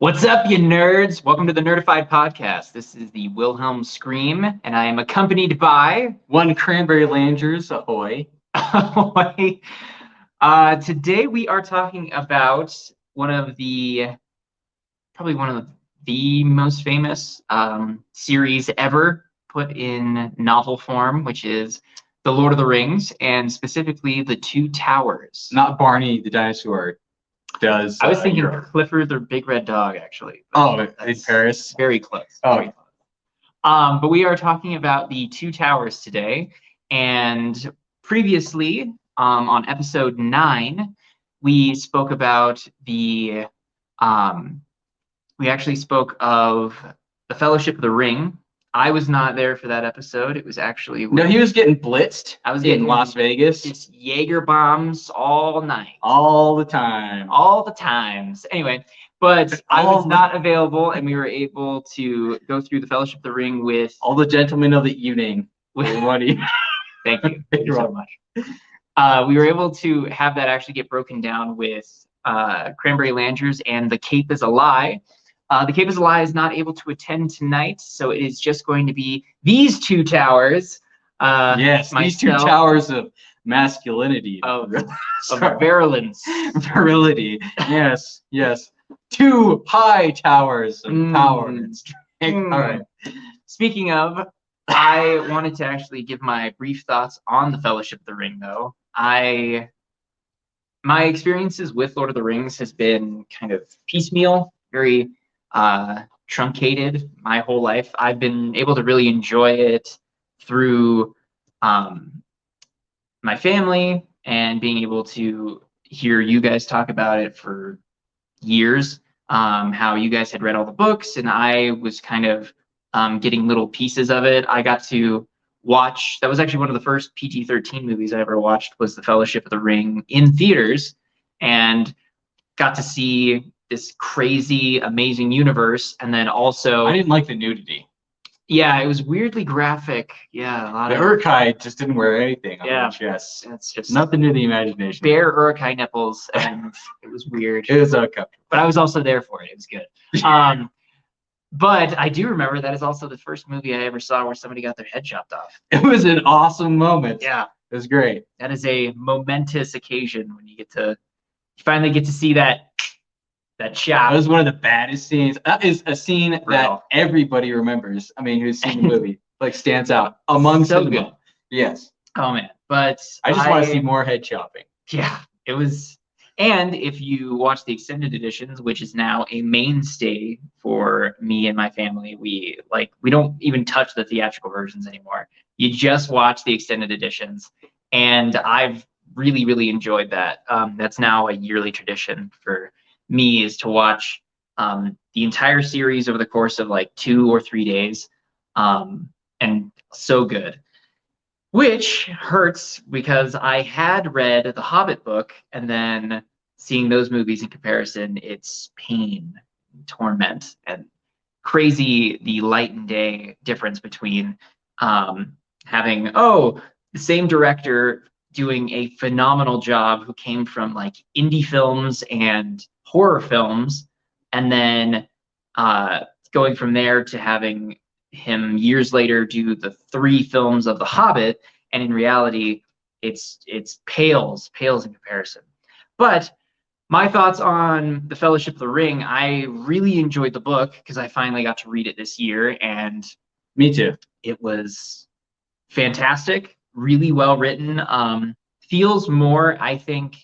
What's up, you nerds? Welcome to the Nerdifyed podcast. This is the Wilhelm Scream, and I am accompanied by One Cranberry Langers, ahoy. Today we are talking about probably one of the most famous series ever put in novel form, which is The Lord of the Rings, and specifically The Two Towers. Not Barney the dinosaur. I was thinking Clifford the Big Red Dog, actually. Oh, in Paris? Very close. Oh. Very close. But we are talking about The Two Towers today. And previously, on episode 9, we spoke about we actually spoke of the Fellowship of the Ring. I was not there for that episode. It was actually... No, he was getting blitzed. I was getting Las Vegas. Just Jaeger bombs all night. All the time. All the times. Anyway, but I was not available, and we were able to go through the Fellowship of the Ring with... all the gentlemen of the evening. Thank you. Thank you so much. We were able to have that actually get broken down with Cranberry Langers and The Cape is a Lie. The Cape is a Lie is not able to attend tonight, so it is just going to be these two towers. Yes, these two towers of masculinity. Of virulence. Virility. Yes, yes. Two high towers of power and strength. All right. Speaking of, I wanted to actually give my brief thoughts on the Fellowship of the Ring, though. My experiences with Lord of the Rings has been kind of piecemeal, very truncated my whole life. I've been able to really enjoy it through my family and being able to hear you guys talk about it for years, how you guys had read all the books and I was kind of getting little pieces of it. I got to watch, that was actually one of the first PG-13 movies I ever watched, was The Fellowship of the Ring in theaters, and got to see this crazy, amazing universe. And then also... I didn't like the nudity. Yeah, it was weirdly graphic. Yeah, a lot the of... Uruk-hai just didn't wear anything on their chest. It's just... nothing to the imagination. Bare Uruk-hai nipples, and it was weird. It was okay. But I was also there for it. It was good. But I do remember that is also the first movie I ever saw where somebody got their head chopped off. It was an awesome moment. Yeah. It was great. That is a momentous occasion when you finally get to see that chop. That was one of the baddest scenes. That is a scene that everybody remembers. I mean, who's seen the movie, like stands out among so cinema. Good. Yes. Oh man, but I just want to see more head chopping. Yeah, it was. And if you watch the extended editions, which is now a mainstay for me and my family, we don't even touch the theatrical versions anymore. You just watch the extended editions, and I've really, really enjoyed that. That's now a yearly tradition for me, is to watch the entire series over the course of like 2 or 3 days, and so good. Which hurts because I had read the Hobbit book, and then seeing those movies in comparison, it's pain, torment, and crazy the light and day difference between having the same director doing a phenomenal job who came from like indie films and horror films, and then going from there to having him years later do the 3 films of The Hobbit, and in reality it's pales in comparison. But my thoughts on the Fellowship of the Ring, I really enjoyed the book because I finally got to read it this year, and me too. It was fantastic, really well written. Feels more, I think,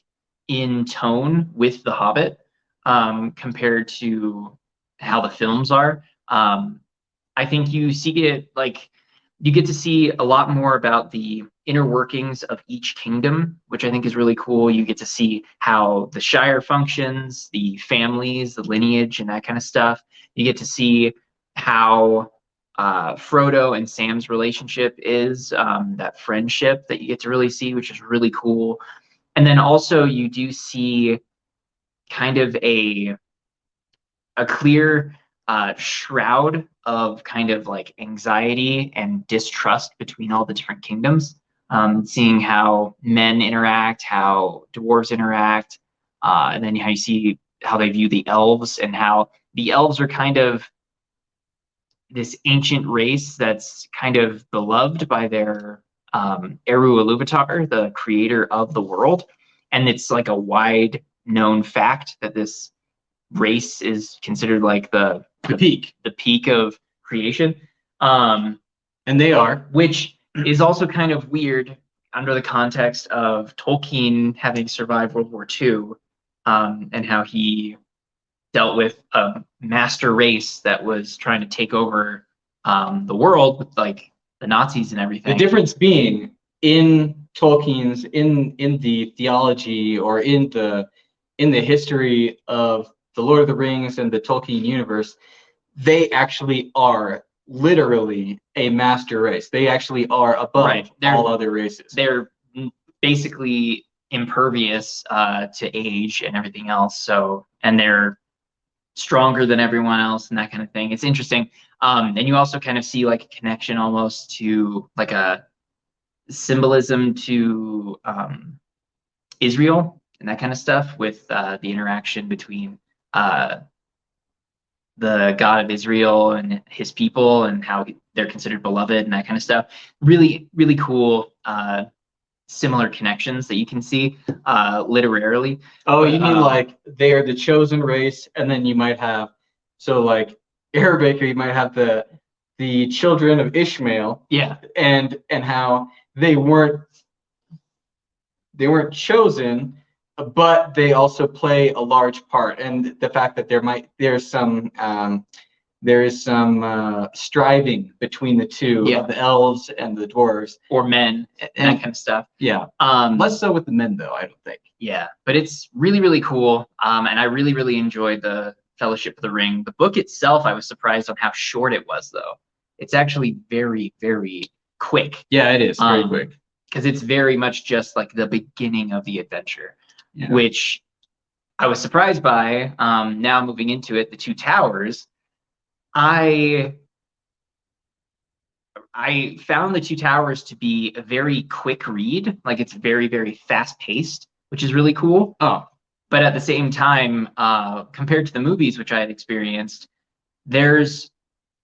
in tone with The Hobbit compared to how the films are. I think you get to see a lot more about the inner workings of each kingdom, which I think is really cool. You get to see how the Shire functions, the families, the lineage, and that kind of stuff. You get to see how Frodo and Sam's relationship is, that friendship that you get to really see, which is really cool. And then also you do see kind of a clear shroud of kind of like anxiety and distrust between all the different kingdoms, seeing how men interact, how dwarves interact, and then how you see how they view the elves and how the elves are kind of this ancient race that's kind of beloved by their Eru Iluvatar, the creator of the world. And it's like a wide known fact that this race is considered like the peak of creation. And they are. Which is also kind of weird under the context of Tolkien having survived World War II, and how he dealt with a master race that was trying to take over the world with like the Nazis and everything. The difference being in Tolkien's in the theology or in the history of the Lord of the Rings and the Tolkien universe, they actually are literally a master race. They actually are above all other races. They're basically impervious to age and everything else. So, and they're stronger than everyone else and that kind of thing. It's interesting. And you also kind of see like a connection almost to like a symbolism to Israel and that kind of stuff with the interaction between the God of Israel and his people and how they're considered beloved and that kind of stuff. Really, really cool similar connections that you can see literarily. Oh, you mean like they are the chosen race, and then you might have, so like Arabic, or you might have the children of Ishmael. Yeah. And how they weren't chosen, but they also play a large part, and the fact that there is some striving between the two, of the elves and the dwarves, or men, and that kind of stuff. Yeah. Less so with the men, though, I don't think. Yeah, but it's really, really cool, and I really, really enjoyed the Fellowship of the Ring. The book itself, I was surprised on how short it was, though. It's actually very, very quick. Yeah, it is very quick, because it's very much just like the beginning of the adventure. Yeah. Which I was surprised by. Now moving into it, the Two Towers, I found the Two Towers to be a very quick read. Like it's very, very fast paced, which is really cool. Oh, but at the same time, compared to the movies, which I had experienced, there's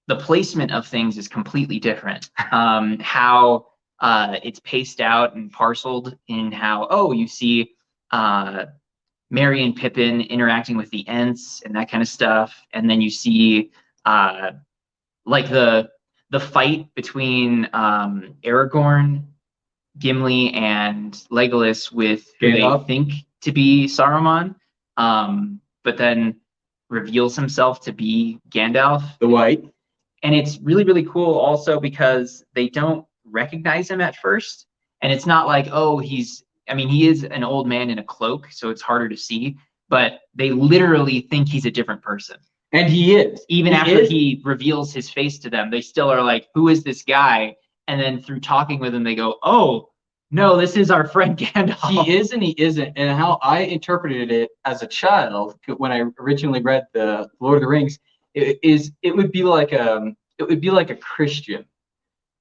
the placement of things is completely different. How it's paced out and parceled in how, you see Merry and Pippin interacting with the Ents and that kind of stuff, and then you see like the fight between Aragorn, Gimli, and Legolas with who they think to be Saruman, but then reveals himself to be Gandalf the White. And it's really, really cool also because they don't recognize him at first, and it's not like, he is an old man in a cloak, so it's harder to see, but they literally think he's a different person. And he is. Even after he reveals his face to them, they still are like, who is this guy? And then through talking with him, they go, oh, no, this is our friend Gandalf. He is and he isn't. And how I interpreted it as a child, when I originally read the Lord of the Rings, it would be like a Christian.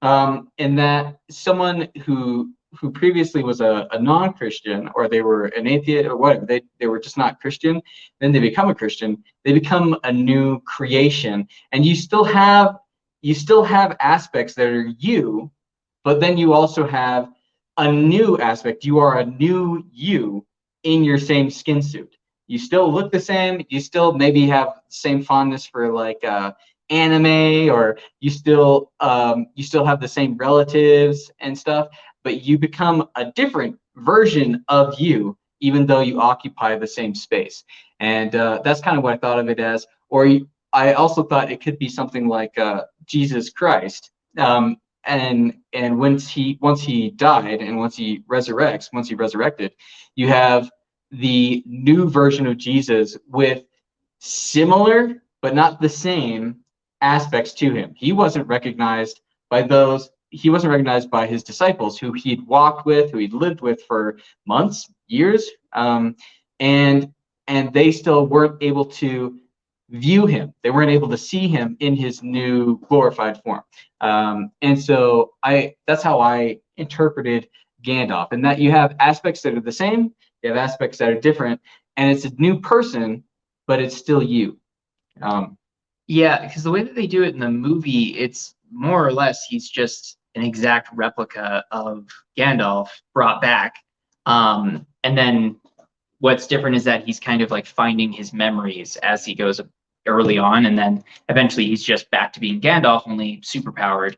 In that someone who previously was a non-Christian, or they were an atheist or whatever, they were just not Christian, then they become a Christian, they become a new creation, and you still have aspects that are you, but then you also have a new aspect. You are a new you in your same skin suit. You still look the same, you still maybe have the same fondness for like anime, or you still have the same relatives and stuff, but you become a different version of you, even though you occupy the same space. And that's kind of what I thought of it as. Or I also thought it could be something like Jesus Christ. And once he died and once he resurrected, you have the new version of Jesus with similar but not the same aspects to him. He wasn't recognized by his disciples, who he'd walked with, who he'd lived with for months, years, and they still weren't able to view him. They weren't able to see him in his new glorified form. And so that's how I interpreted Gandalf, and that you have aspects that are the same, you have aspects that are different, and it's a new person, but it's still you. Yeah, because the way that they do it in the movie, it's more or less he's just an exact replica of Gandalf brought back. And then what's different is that he's kind of like finding his memories as he goes early on, and then eventually he's just back to being Gandalf, only superpowered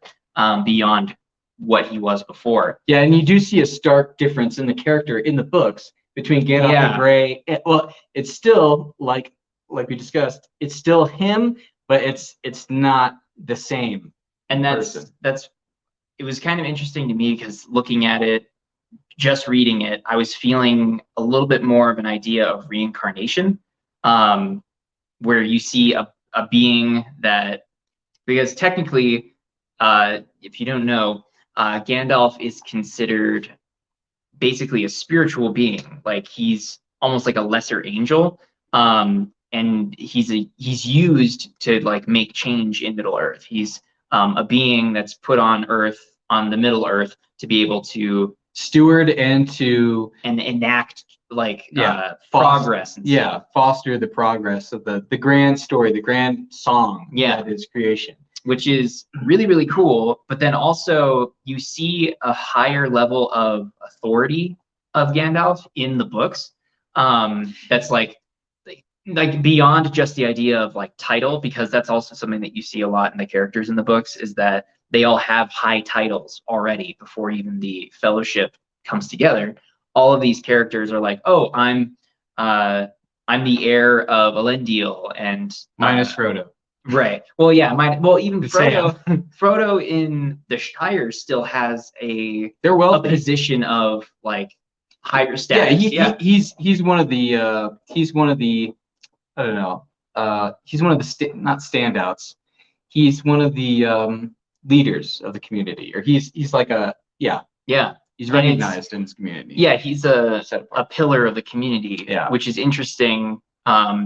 beyond what he was before. Yeah, and you do see a stark difference in the character in the books between Gandalf and Grey. Well, it's still like we discussed, it's still him, but it's not the same. And that's it was kind of interesting to me because looking at it, just reading it, I was feeling a little bit more of an idea of reincarnation, where you see a being that, because technically, if you don't know, Gandalf is considered basically a spiritual being. Like he's almost like a lesser angel, and he's used to like make change in Middle Earth. He's a being that's put on Earth, on the Middle Earth, to be able to steward and enact like progress. Foster the progress of the grand story, the grand song that is creation, which is really, really cool. But then also you see a higher level of authority of Gandalf in the books. That's like beyond just the idea of like title, because that's also something that you see a lot in the characters in the books, is that they all have high titles already before even the fellowship comes together. All of these characters are like, oh, I'm the heir of Elendil, and minus Frodo. Right. Well, yeah. Even Frodo in the Shire still has a position of like higher status. He's one of the I don't know. He's one of the not standouts. He's one of the leaders of the community, or he's like he's recognized in his community. Yeah, he's a pillar of the community, which is interesting,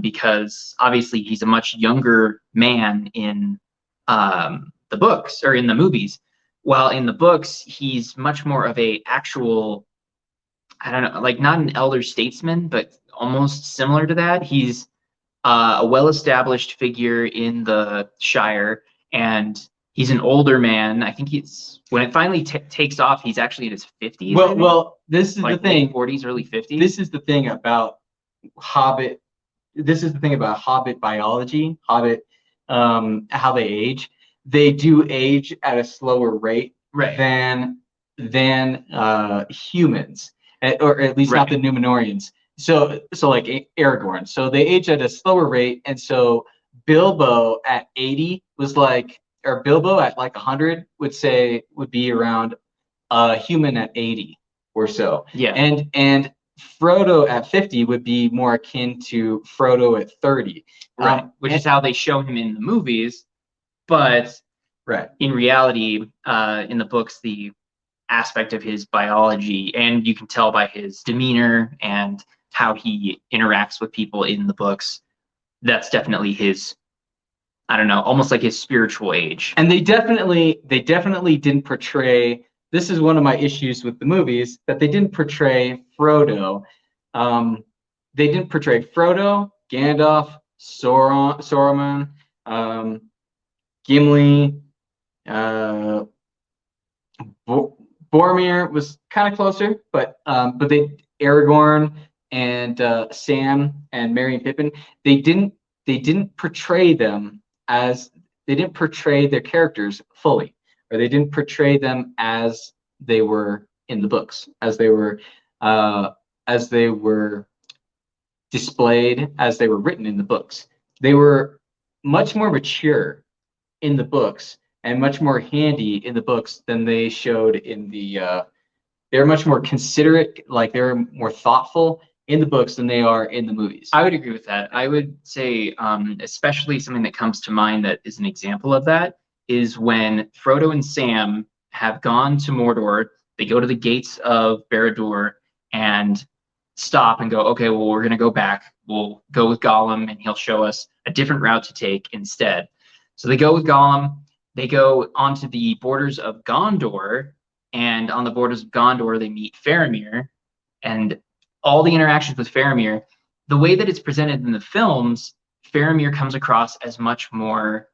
because obviously he's a much younger man in the books or in the movies, while in the books he's much more of a actual, I don't know, like not an elder statesman, but almost similar to that. He's a well-established figure in the Shire, and he's an older man. I think when it finally takes off, he's actually in his 50s. Well, this is like the thing. 40s, early 50s. This is the thing about Hobbit. This is the thing about Hobbit biology. Hobbit, how they age. They do age at a slower rate than humans, or at least not the Numenorians. So like Aragorn. So they age at a slower rate, and so Bilbo at 80 was like, or Bilbo at like 100 would be around a human at 80 or so. Yeah. And Frodo at 50 would be more akin to Frodo at 30. Right. Which is how they show him in the movies, but in reality, in the books, the aspect of his biology, and you can tell by his demeanor and how he interacts with people in the books, that's definitely his, I don't know, almost like his spiritual age. And they definitely didn't portray, this is one of my issues with the movies, that they didn't portray Frodo. They didn't portray Frodo, Gandalf, Sauron, Gimli, Boromir was kind of closer, but Aragorn and Sam and Merry and Pippin, they didn't portray them as, they didn't portray their characters fully, or they didn't portray them as they were in the books, as they were displayed, as they were written in the books. They were much more mature in the books and much more handy in the books than they showed in the they're much more considerate, like they're more thoughtful in the books than they are in the movies. I would agree with that. I would say, especially something that comes to mind that is an example of that is when Frodo and Sam have gone to Mordor. They go to the gates of Barad-dûr and stop and go, okay, well, we're going to go back. We'll go with Gollum, and he'll show us a different route to take instead. So they go with Gollum. They go onto the borders of Gondor, and on the borders of Gondor, they meet Faramir, and all the interactions with Faramir, the way that it's presented in the films, Faramir comes across as much more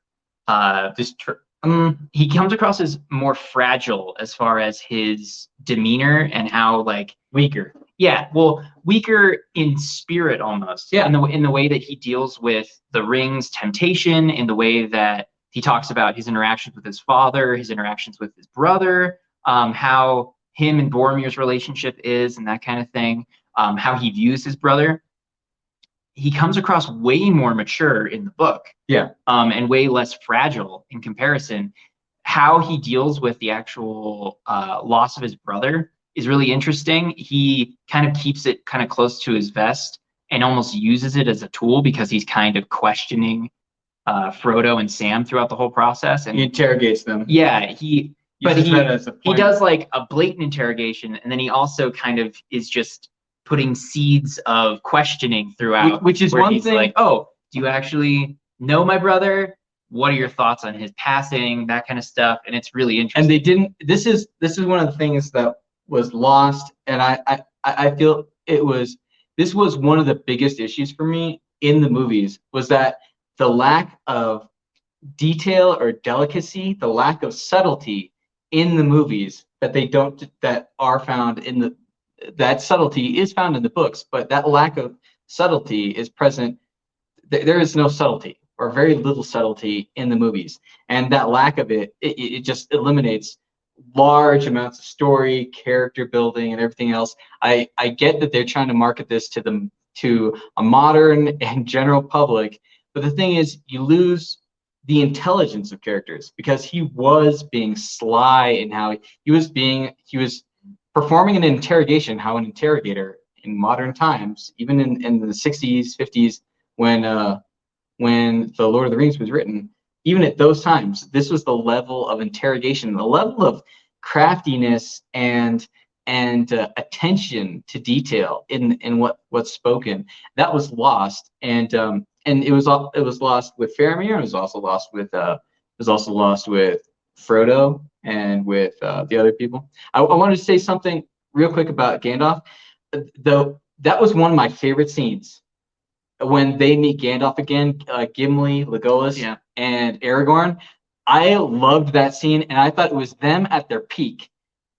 he comes across as more fragile as far as his demeanor and how like Weaker. yeah, well, weaker in spirit almost. Yeah. In the way that he deals with the ring's temptation, in the way that he talks about his interactions with his father, his interactions with his brother, how him and Boromir's relationship is, and that kind of thing, how he views his brother. He comes across way more mature in the book. Yeah. And way less fragile in comparison. How he deals with the actual loss of his brother is really interesting. He kind of keeps it kind of close to his vest and almost uses it as a tool because he's kind of questioning Frodo and Sam throughout the whole process. And he interrogates them. Yeah, he does like a blatant interrogation, and then he also kind of is just putting seeds of questioning throughout, which is one thing. Like, oh, do you actually know my brother? What are your thoughts on his passing? That kind of stuff, and it's really interesting. And they didn't. This is one of the things that was lost, and I feel this was one of the biggest issues for me in the movies, was that the lack of detail or delicacy, the lack of subtlety in the movies that are found in the. That subtlety is found in the books, but that lack of subtlety is present. There is no subtlety or very little subtlety in the movies, and that lack of it just eliminates large amounts of story, character building, and everything else. I get that they're trying to market this to a modern and general public, but the thing is, you lose the intelligence of characters because he was being sly in how he was performing an interrogation, how an interrogator in modern times, even in the 60s, 50s, when the Lord of the Rings was written, even at those times, this was the level of interrogation, the level of craftiness and attention to detail in what's spoken that was lost, and it was lost with Faramir. It was also lost with Frodo and with the other people. I wanted to say something real quick about Gandalf. Though that was one of my favorite scenes when they meet Gandalf again, Gimli, Legolas, and Aragorn. I loved that scene, and I thought it was them at their peak.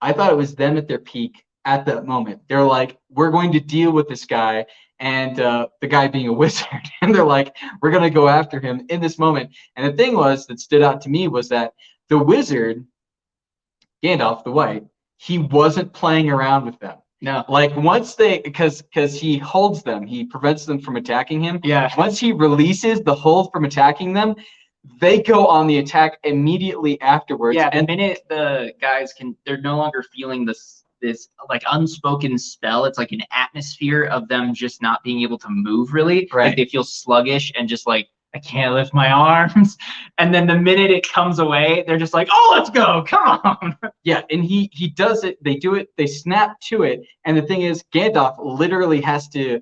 At that moment. They're like, we're going to deal with this guy, and the guy being a wizard, and they're like, we're going to go after him in this moment. And the thing that stood out to me was that the wizard, Gandalf the White, he wasn't playing around with them. No. Like once because he holds them, he prevents them from attacking him. Yeah. Once he releases the hold from attacking them, they go on the attack immediately afterwards. Yeah, the minute the guys they're no longer feeling this like unspoken spell. It's like an atmosphere of them just not being able to move really. Right. Like they feel sluggish and just like, I can't lift my arms. And then the minute it comes away, they're just like, oh, let's go. Come on. Yeah, and he does it. They do it. They snap to it. And the thing is, Gandalf literally has to.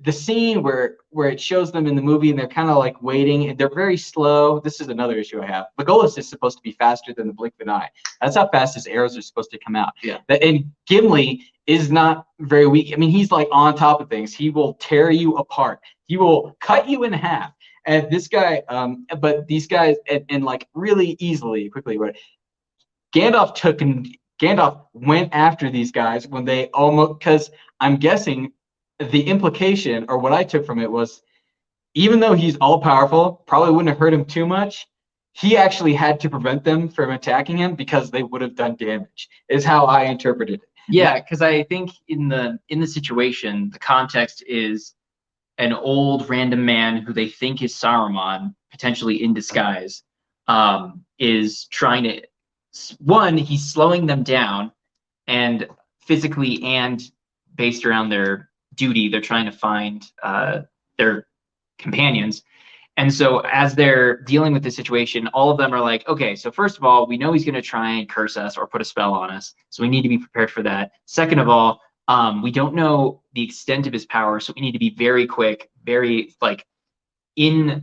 The scene where it shows them in the movie and they're kind of like waiting and they're very slow. This is another issue I have. Legolas is supposed to be faster than the blink of an eye. That's how fast his arrows are supposed to come out. Yeah. And Gimli is not very weak. I mean, he's like on top of things. He will tear you apart. He will cut you in half. And this guy, but these guys, and like really quickly, right? Gandalf went after these guys when they almost, because I'm guessing the implication, or what I took from it was, even though he's all powerful, probably wouldn't have hurt him too much. He actually had to prevent them from attacking him because they would have done damage, is how I interpreted it. Yeah, because I think in the situation, the context is an old random man who they think is Saruman, potentially in disguise, is trying to, he's slowing them down, and physically and based around their duty, they're trying to find their companions. And so as they're dealing with the situation, all of them are like, okay, so first of all, we know he's going to try and curse us or put a spell on us, so we need to be prepared for that. Second of all, we don't know the extent of his power, so we need to be very quick, very like in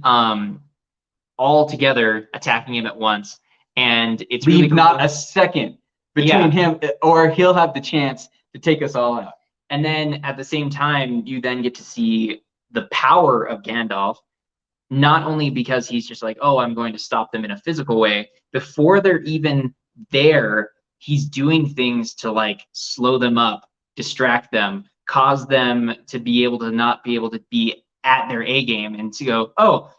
all together attacking him at once. And it's leave really cool. Not a second between him, or he'll have the chance to take us all out. And then at the same time, you then get to see the power of Gandalf not only because he's just like, oh, I'm going to stop them in a physical way, before they're even there, he's doing things to like slow them up, distract them, cause them to be able to not be able to be at their A game and to go, oh,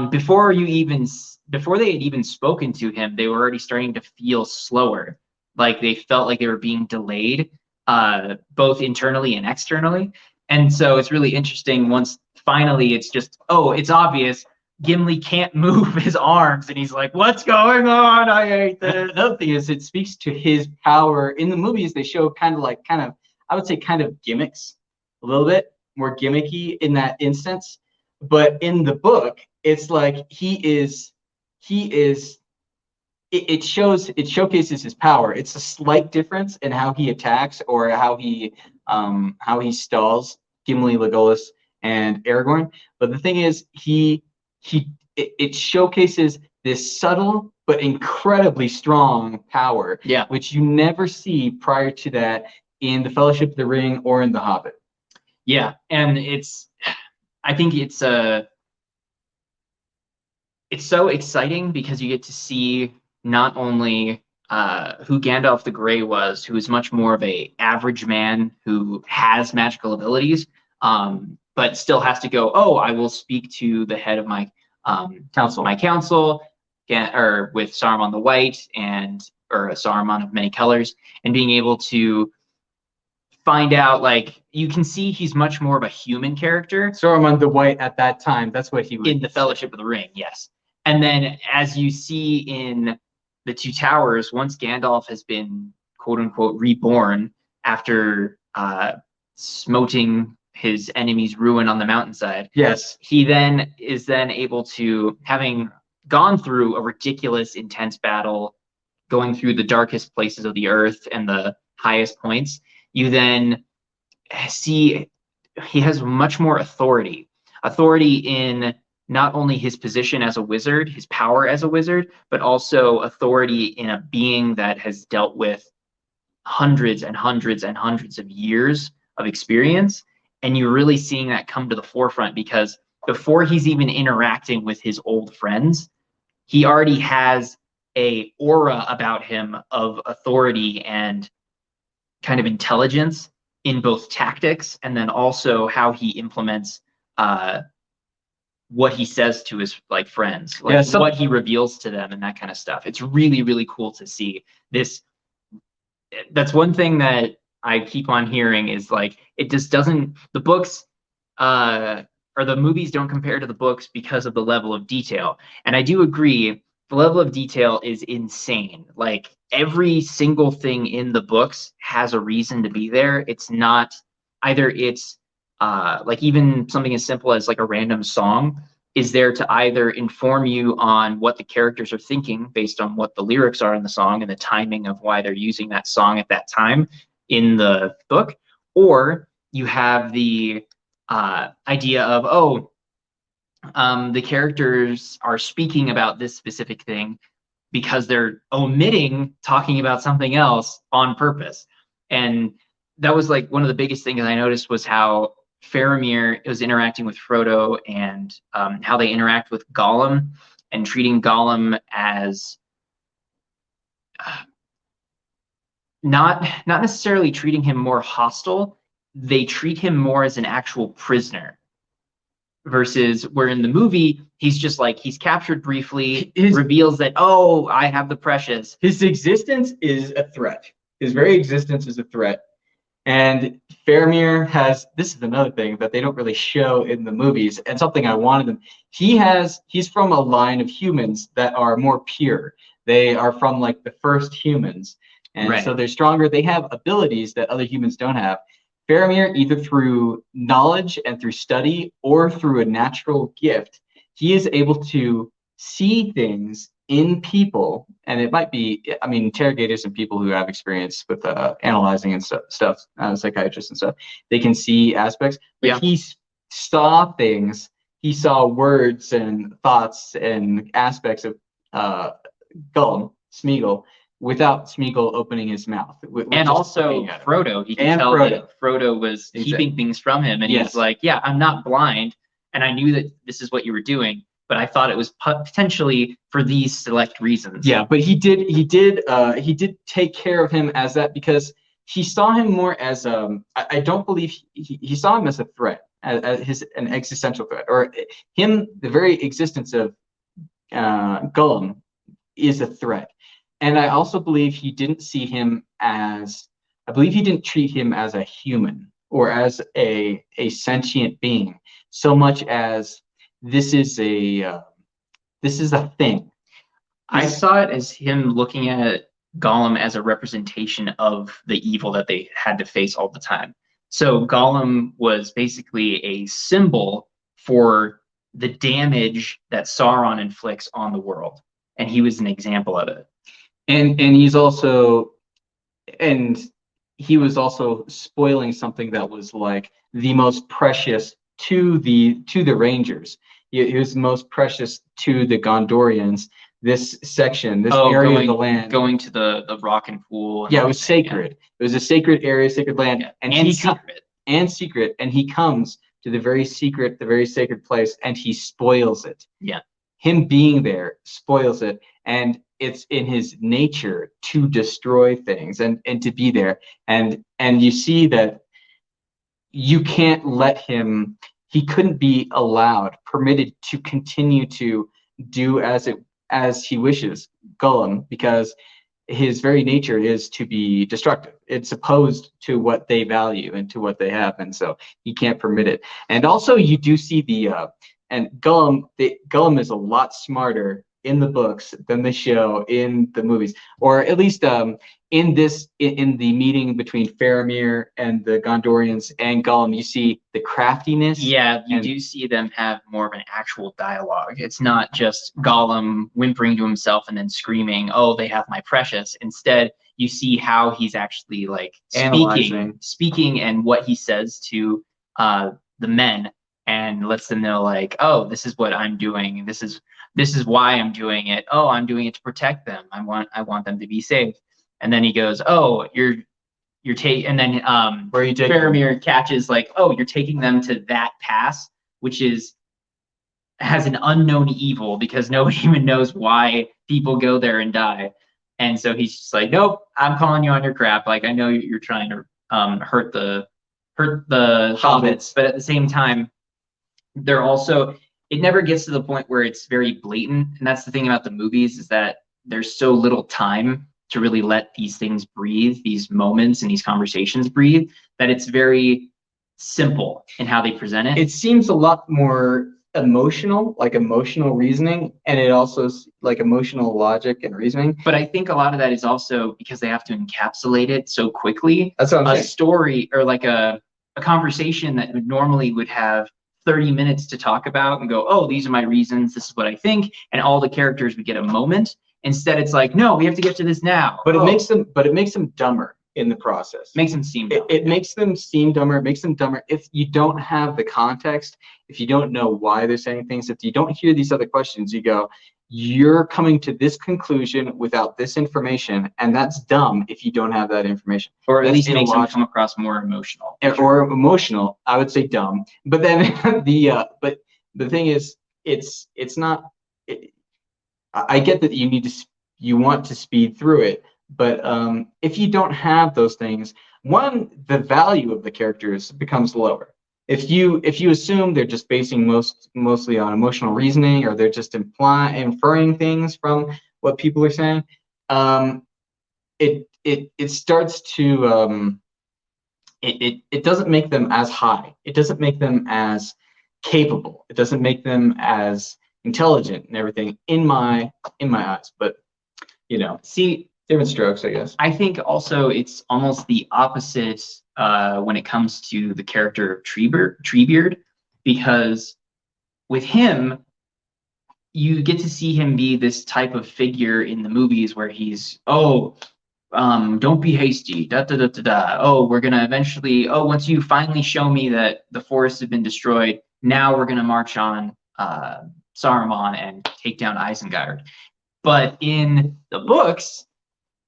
before they had even spoken to him, they were already starting to feel slower. Like they felt like they were being delayed, both internally and externally. And so it's really interesting once finally it's just, oh, it's obvious. Gimli can't move his arms, and he's like, "What's going on? I hate this." Another thing is, it speaks to his power. In the movies, they show kind of, I would say, kind of gimmicks, a little bit more gimmicky in that instance. But in the book, it's like it showcases his power. It's a slight difference in how he attacks or how he stalls Gimli, Legolas, and Aragorn. But the thing is, it showcases this subtle but incredibly strong power, Yeah. which you never see prior to that in the Fellowship of the Ring or in The Hobbit. Yeah, and I think it's so exciting because you get to see not only who Gandalf the Grey was, who is much more of a average man who has magical abilities, but still has to go, oh, I will speak to the head of my council, or with Saruman the White or a Saruman of many colors, and being able to find out, like, you can see he's much more of a human character. Saruman the White at that time, that's what he was. In the Fellowship of the Ring, yes. And then as you see in the Two Towers, once Gandalf has been, quote unquote, reborn after smoting his enemy's ruin on the mountainside. Yes. He then is able to, having gone through a ridiculous, intense battle, going through the darkest places of the earth and the highest points, you then see he has much more authority in not only his position as a wizard, his power as a wizard, but also authority in a being that has dealt with hundreds and hundreds and hundreds of years of experience. And you're really seeing that come to the forefront because before he's even interacting with his old friends, he already has a aura about him of authority and kind of intelligence in both tactics and then also how he implements what he says to his like friends, like what he reveals to them and that kind of stuff. It's really, really cool to see this. That's one thing that I keep on hearing is like, it just doesn't, the books or the movies don't compare to the books because of the level of detail. And I do agree, the level of detail is insane. Like every single thing in the books has a reason to be there. It's not either it's like even something as simple as like a random song is there to either inform you on what the characters are thinking based on what the lyrics are in the song and the timing of why they're using that song at that time in the book, or you have the idea of, the characters are speaking about this specific thing because they're omitting talking about something else on purpose. And that was like one of the biggest things I noticed was how Faramir was interacting with Frodo and how they interact with Gollum and treating Gollum as not necessarily treating him more hostile. They treat him more as an actual prisoner versus where in the movie, he's just like, he's captured briefly, reveals that, oh, I have the precious. His existence is a threat. His very existence is a threat. And Faramir has, this is another thing that they don't really show in the movies, and something I wanted them. He's from a line of humans that are more pure. They are from like the first humans. And so they're stronger. They have abilities that other humans don't have. Faramir, either through knowledge and through study or through a natural gift, he is able to see things in people, and it might be, I mean, interrogators and people who have experience with analyzing and stuff, psychiatrists and stuff, they can see aspects. But he saw things, he saw words and thoughts and aspects of Gollum, Smeagol, without Smeagol opening his mouth. And also Frodo, he can tell that Frodo was keeping things from him, and he's like, yeah, I'm not blind. and I knew that this is what you were doing, but I thought it was potentially for these select reasons. Yeah, but he did take care of him as that because he saw him more as I don't believe he saw him as a threat, as an existential threat, or him the very existence of Gollum is a threat. And I also believe he didn't see him as, I believe he didn't treat him as a human or as a sentient being so much as this is a thing. I saw it as him looking at Gollum as a representation of the evil that they had to face all the time. So Gollum was basically a symbol for the damage that Sauron inflicts on the world, and he was an example of it. And he was also spoiling something that was like the most precious to the Rangers. He was most precious to the Gondorians. This section, this area of the land, going to the rock and pool. Yeah, it was sacred. Yeah. It was a sacred area, sacred land, yeah. and secret. And he comes to the very secret, the very sacred place, and he spoils it. Yeah, him being there spoils it, and it's in his nature to destroy things and to be there. And you see that you can't let him. He couldn't be permitted to continue to do as he wishes, Gollum, because his very nature is to be destructive. It's opposed to what they value and to what they have, and so he can't permit it. And also, you do see Gollum is a lot smarter in the books than they show in the movies, or at least in the meeting between Faramir and the Gondorians and Gollum, you see the craftiness. Yeah, you do see them have more of an actual dialogue. It's not just Gollum whimpering to himself and then screaming, "Oh, they have my precious." Instead, you see how he's actually like speaking and what he says to the men, and lets them know like, "Oh, this is what I'm doing. This is why I'm doing it. Oh, I'm doing it to protect them. I want them to be safe." And then he goes, "Oh, you're taking," and then where you take Faramir catches like, "Oh, you're taking them to that pass, which has an unknown evil because nobody even knows why people go there and die." And so he's just like, "Nope, I'm calling you on your crap. Like, I know you're trying to hurt the hobbits, but at the same time, they're also." It never gets to the point where it's very blatant, and that's the thing about the movies is that there's so little time to really let these things breathe, these moments and these conversations breathe, that it's very simple in how they present it. It seems a lot more emotional, like emotional reasoning, and it also is like emotional logic and reasoning. But I think a lot of that is also because they have to encapsulate it so quickly. That's what I'm saying. A story or like a conversation that normally would have 30 minutes to talk about and go, "Oh, these are my reasons, this is what I think," and all the characters would get a moment. Instead, it's like, "No, we have to get to this now." But it makes them dumber in the process. Makes them seem dumber. It makes them seem dumber. It makes them dumber if you don't have the context, if you don't know why they're saying things, if you don't hear these other questions, you go, "You're coming to this conclusion without this information," and that's dumb if you don't have that information. Or at least makes them come across more emotional. Or emotional, I would say dumb. But then but the thing is, it's not. I get that you want to speed through it, but if you don't have those things, the value of the characters becomes lower. If you assume they're just basing mostly on emotional reasoning, or they're just inferring things from what people are saying, it starts to it doesn't make them as high. It doesn't make them as capable. It doesn't make them as intelligent and everything in my eyes. But see, different strokes, I guess. I think also it's almost the opposite when it comes to the character of Treebeard, because with him, you get to see him be this type of figure in the movies where he's, don't be hasty, da da da da da. Oh, we're gonna eventually. Oh, once you finally show me that the forests have been destroyed, now we're gonna march on Saruman and take down Isengard. But in the books,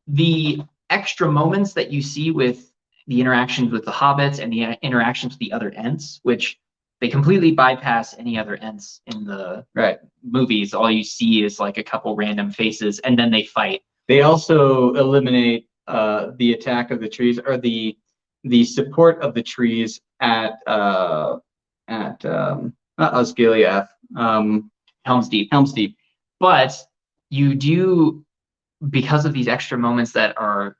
the extra moments that you see with the interactions with the hobbits and the interactions with the other Ents, which they completely bypass any other ends in the movies. All you see is like a couple random faces, and then they fight. They also eliminate the attack of the trees, or the support of the trees at not Osgiliath, Helm's Deep. Helm's Deep. But you do, because of these extra moments that are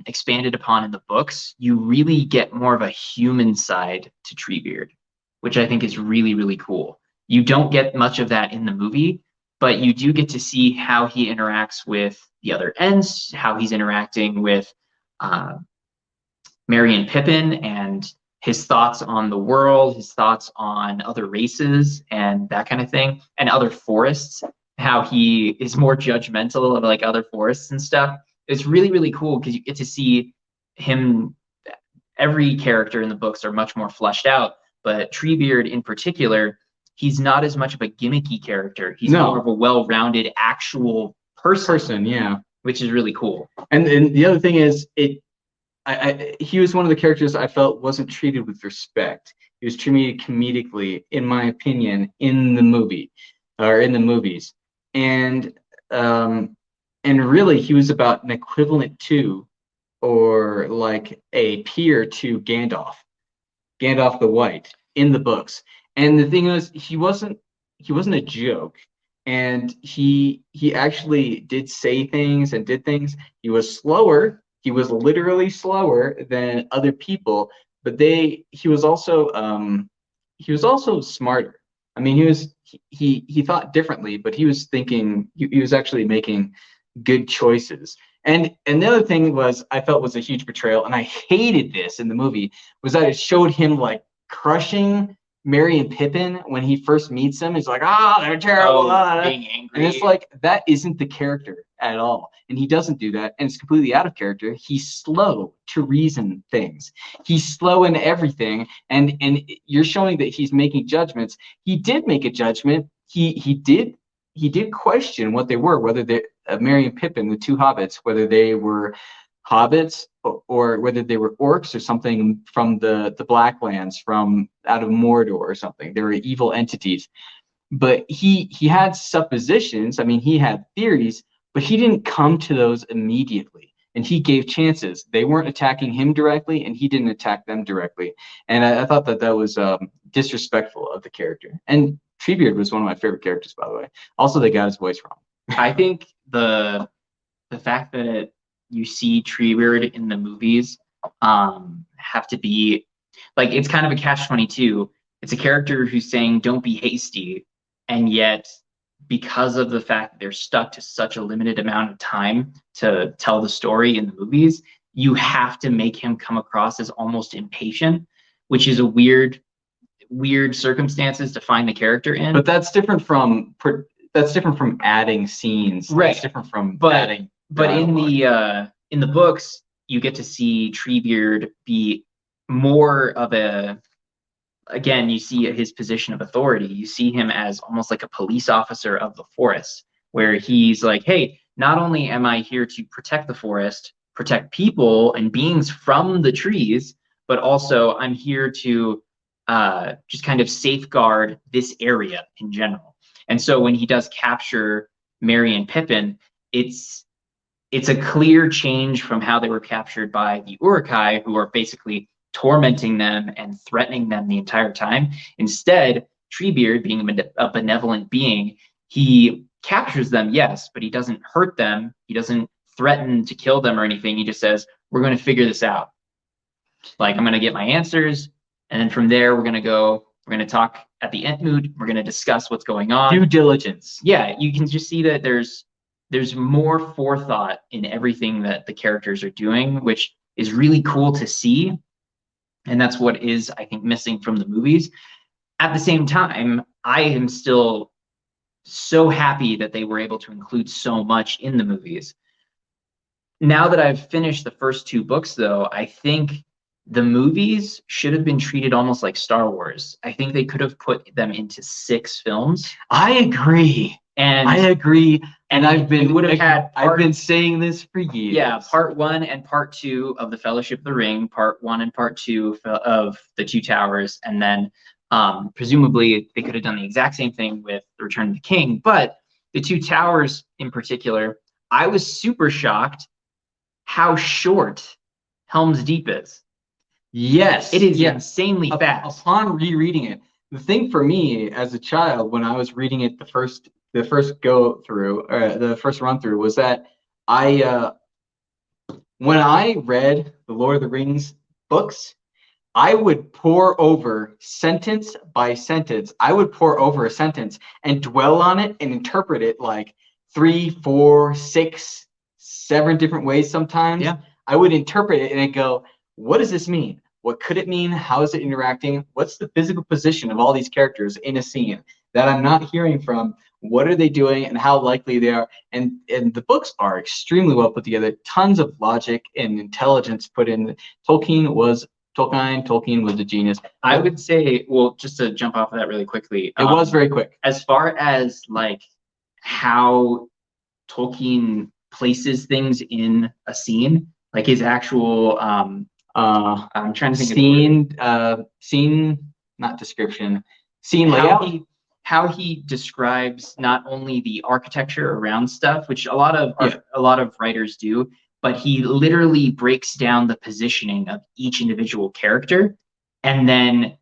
expanded upon in the books, you really get more of a human side to Treebeard, which I think is really, really cool. You don't get much of that in the movie, but you do get to see how he interacts with the other Ents, how he's interacting with Merry and Pippin, and his thoughts on the world, his thoughts on other races and that kind of thing, and other forests, how he is more judgmental of like other forests and stuff. It's really, really cool because you get to see him. Every character in the books are much more fleshed out, but Treebeard in particular, he's not as much of a gimmicky character. He's more of a well-rounded actual person, yeah, which is really cool. And the other thing is, he was one of the characters I felt wasn't treated with respect. He was treated comedically, in my opinion, in the movie, or in the movies, and really he was about an equivalent to, or like a peer to Gandalf the White in the books. And the thing was, he wasn't a joke, and he actually did say things and did things. He was slower. He was literally slower than other people, but he was also smarter. I mean, he thought differently, but he was thinking, he was actually making good choices. And the other thing was, I felt was a huge betrayal, and I hated this in the movie, was that it showed him like crushing Merry and Pippin when he first meets them. He's like, they're terrible. Being angry. And it's like, that isn't the character at all. And he doesn't do that. And it's completely out of character. He's slow to reason things. He's slow in everything. And you're showing that he's making judgments. He did make a judgment. He did question what they were, whether they Merry and Pippin, the two hobbits, whether they were hobbits or whether they were orcs or something from the Blacklands, from out of Mordor or something. They were evil entities. But he had suppositions. I mean, he had theories, but he didn't come to those immediately. And he gave chances. They weren't attacking him directly, and he didn't attack them directly. And I thought that was disrespectful of the character. And Treebeard was one of my favorite characters, by the way. Also, they got his voice wrong. I think the fact that you see Treebeard in the movies have to be like, it's kind of a catch-22. It's a character who's saying don't be hasty, and yet because of the fact that they're stuck to such a limited amount of time to tell the story in the movies, you have to make him come across as almost impatient, which is a weird circumstances to find the character in. But that's different from adding scenes. Right. That's different from adding. But in the books, you get to see Treebeard be more of a, again, you see his position of authority. You see him as almost like a police officer of the forest, where he's like, hey, not only am I here to protect the forest, protect people and beings from the trees, but also I'm here to just kind of safeguard this area in general. And so when he does capture Merry and Pippin, it's a clear change from how they were captured by the Uruk-hai, who are basically tormenting them and threatening them the entire time. Instead, Treebeard, being a benevolent being, he captures them, yes, but he doesn't hurt them. He doesn't threaten to kill them or anything. He just says, we're going to figure this out. Like, I'm going to get my answers, and then from there, we're going to talk at the Entmoot. We're going to discuss what's going on. Due diligence. Yeah, you can just see that there's more forethought in everything that the characters are doing, which is really cool to see. And that's what is, I think, missing from the movies. At the same time, I am still so happy that they were able to include so much in the movies. Now that I've finished the first two books, though, I think the movies should have been treated almost like Star Wars. I think they could have put them into 6 films. I agree. And I've been saying this for years. Yeah, part 1 and part 2 of the Fellowship of the Ring, part 1 and part 2 of the Two Towers, and then Presumably, they could have done the exact same thing with The Return of the King, but the Two Towers in particular, I was super shocked how short Helm's Deep is. Yes, It is insanely fast. Upon rereading it, the thing for me as a child when I was reading it the first go through, the first run through, was that I when I read the Lord of the Rings books, I would pour over sentence by sentence. I would pour over a sentence and dwell on it and interpret it like 3, 4, 6, 7 different ways sometimes. Yeah. I would interpret it and I'd go, what does this mean? What could it mean? How is it interacting? What's the physical position of all these characters in a scene that I'm not hearing from? What are they doing and how likely they are? And the books are extremely well put together. Tons of logic and intelligence put in. Tolkien was a genius. I would say, well, just to jump off of that really quickly. It was very quick. As far as like how Tolkien places things in a scene, like his actual I'm trying to think scene, not description, scene layout. How he describes not only the architecture around stuff, which a lot of writers do, but he literally breaks down the positioning of each individual character, and then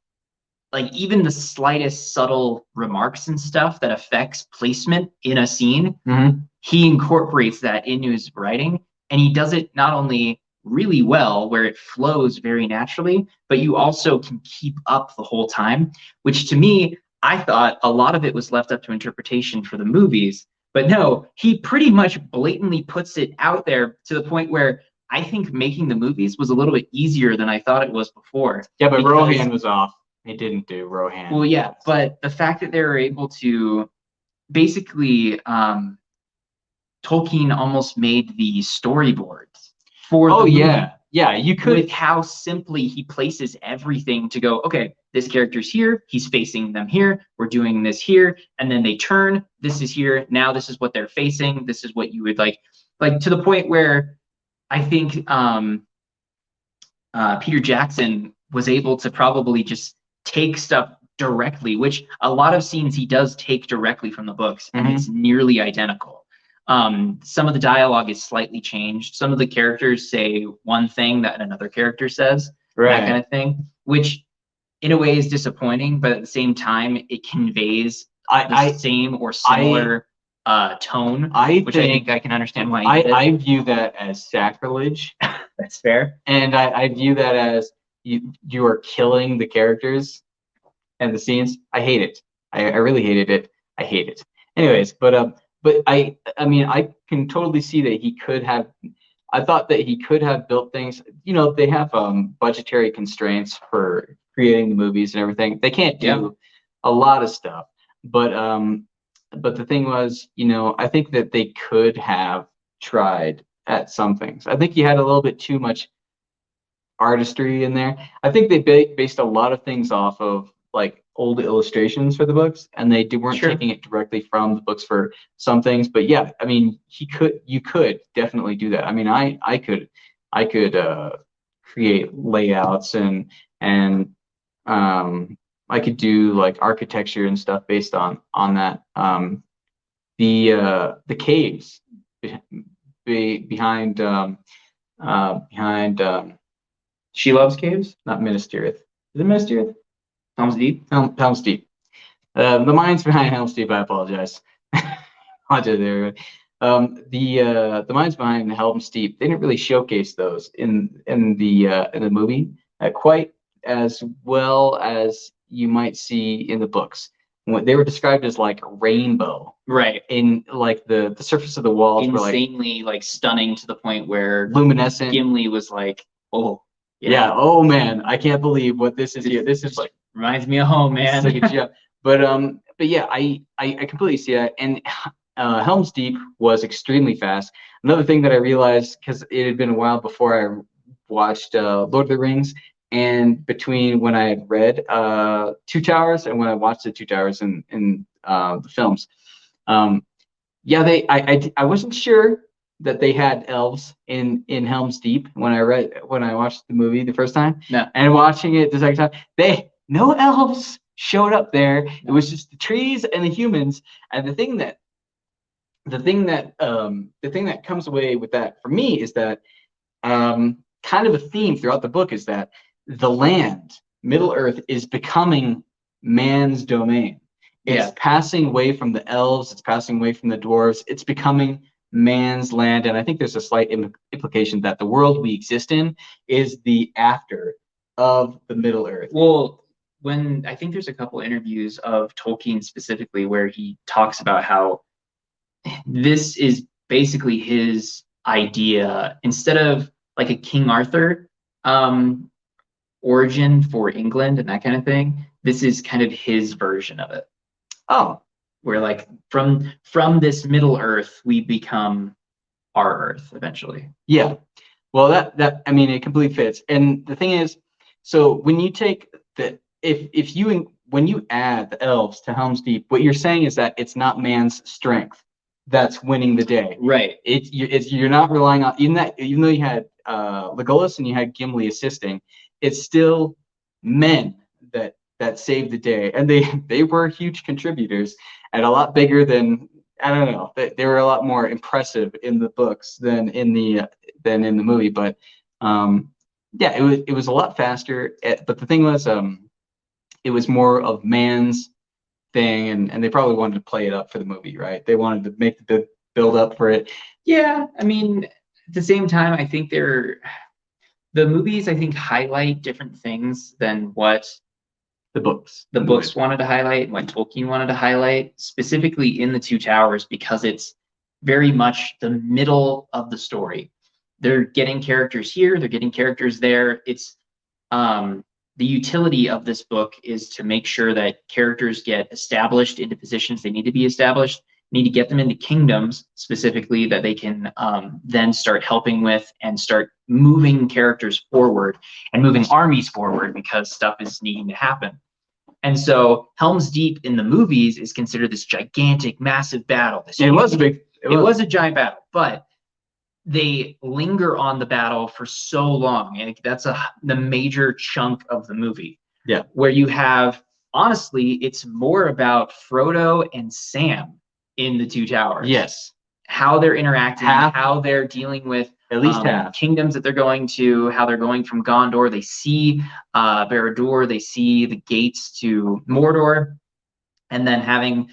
like even the slightest subtle remarks and stuff that affects placement in a scene, he incorporates that into his writing, and he does it not only really well where it flows very naturally, but you also can keep up the whole time, which to me, I thought a lot of it was left up to interpretation for the movies. But no, he pretty much blatantly puts it out there to the point where I think making the movies was a little bit easier than I thought it was before. Yeah, but Rohan was off. He didn't do Rohan. Well, yeah, but the fact that they were able to basically Tolkien almost made the storyboards for the movie. Yeah, you could. With how simply he places everything to go, okay, this character's here, he's facing them here, we're doing this here, and then they turn, this is here, now this is what they're facing, this is what you would like to the point where I think Peter Jackson was able to probably just take stuff directly, which a lot of scenes he does take directly from the books, and it's nearly identical. Some of the dialogue is slightly changed. Some of the characters say one thing that another character says, that kind of thing, which in a way is disappointing, but at the same time, it conveys the same or similar tone, which I think I can understand why I view that as sacrilege. That's fair. And I view that as you are killing the characters and the scenes. I hate it. I really hated it. I hate it. Anyways, but I mean, I can totally see that he could have. I thought that he could have built things. You know, they have budgetary constraints for creating the movies and everything. They can't do a lot of stuff. But the thing was, you know, I think that they could have tried at some things. I think he had a little bit too much artistry in there. I think they based a lot of things off of like old illustrations for the books, and they weren't taking it directly from the books for some things. But yeah, I mean, you could definitely do that. I mean, I could create layouts and I could do like architecture and stuff based on that. The caves behind She Loves Caves? Not Minas Tirith. Is it Minas Tirith? Helm's Deep? Helm's Deep. The mines behind Helm's Deep, I apologize. Apologize, everybody. The mines behind Helm's Deep, they didn't really showcase those in the movie quite as well as you might see in the books. They were described as like rainbow, right? In like the surface of the walls insanely were like stunning to the point where luminescent. Gimli was like, "Oh, yeah, oh man, I can't believe what this is here. This is like reminds me of home, man." But yeah, I completely see that. And Helm's Deep was extremely fast. Another thing that I realized, because it had been a while before I watched Lord of the Rings, and between when I had read Two Towers and when I watched the Two Towers in the films, I wasn't sure that they had elves in Helm's Deep when I watched the movie the first time. No. And watching it the second time, no elves. showed up there. It was just the trees and the humans. And the thing that comes away with that for me is that kind of a theme throughout the book is that the land, Middle Earth, is becoming man's domain. It's passing away from the elves. It's passing away from the dwarves. It's becoming man's land. And I think there's a slight implication that the world we exist in is the after of the Middle Earth. Well, when I think there's a couple interviews of Tolkien specifically where he talks about how this is basically his idea instead of like a King Arthur origin for England and that kind of thing. This is kind of his version of it. Oh, where like from this Middle Earth we become our Earth eventually. Yeah. Well, that I mean it completely fits. And the thing is, so when you take the when you add the elves to Helm's Deep, what you're saying is that it's not man's strength that's winning the day. Right. You're not relying on even though you had Legolas and you had Gimli assisting, it's still men that saved the day, and they were huge contributors and a lot bigger than I don't know. They were a lot more impressive in the books than in the movie, but yeah, it was a lot faster. But the thing was, it was more of man's thing, and they probably wanted to play it up for the movie, right? They wanted to make the build up for it. Yeah, I mean, at the same time, I think the movies I think highlight different things than what the books wanted to highlight, what Tolkien wanted to highlight, specifically in the Two Towers, because it's very much the middle of the story. They're getting characters here, they're getting characters there. It's the utility of this book is to make sure that characters get established into positions they need to be established, need to get them into kingdoms specifically that they can then start helping with and start moving characters forward and moving armies forward because stuff is needing to happen. And so Helm's Deep in the movies is considered this gigantic, massive battle. It was a giant battle, but they linger on the battle for so long, and that's the major chunk of the movie. Yeah, where you have honestly, it's more about Frodo and Sam in the Two Towers. Yes, how they're interacting, how they're dealing with at least half kingdoms that they're going to, how they're going from Gondor. They see Barad-dûr, they see the gates to Mordor, and then having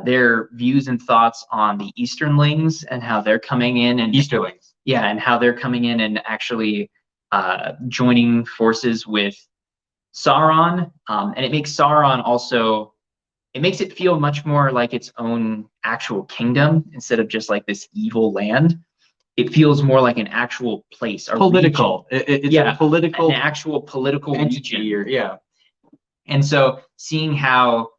their views and thoughts on the Easternlings and how they're coming in and Easterlings. Yeah, and how they're coming in and actually joining forces with Sauron. And it makes Sauron also, it makes it feel much more like its own actual kingdom instead of just like this evil land. It feels more like an actual place. Political. It's a political. An actual political entity. Yeah. And so seeing how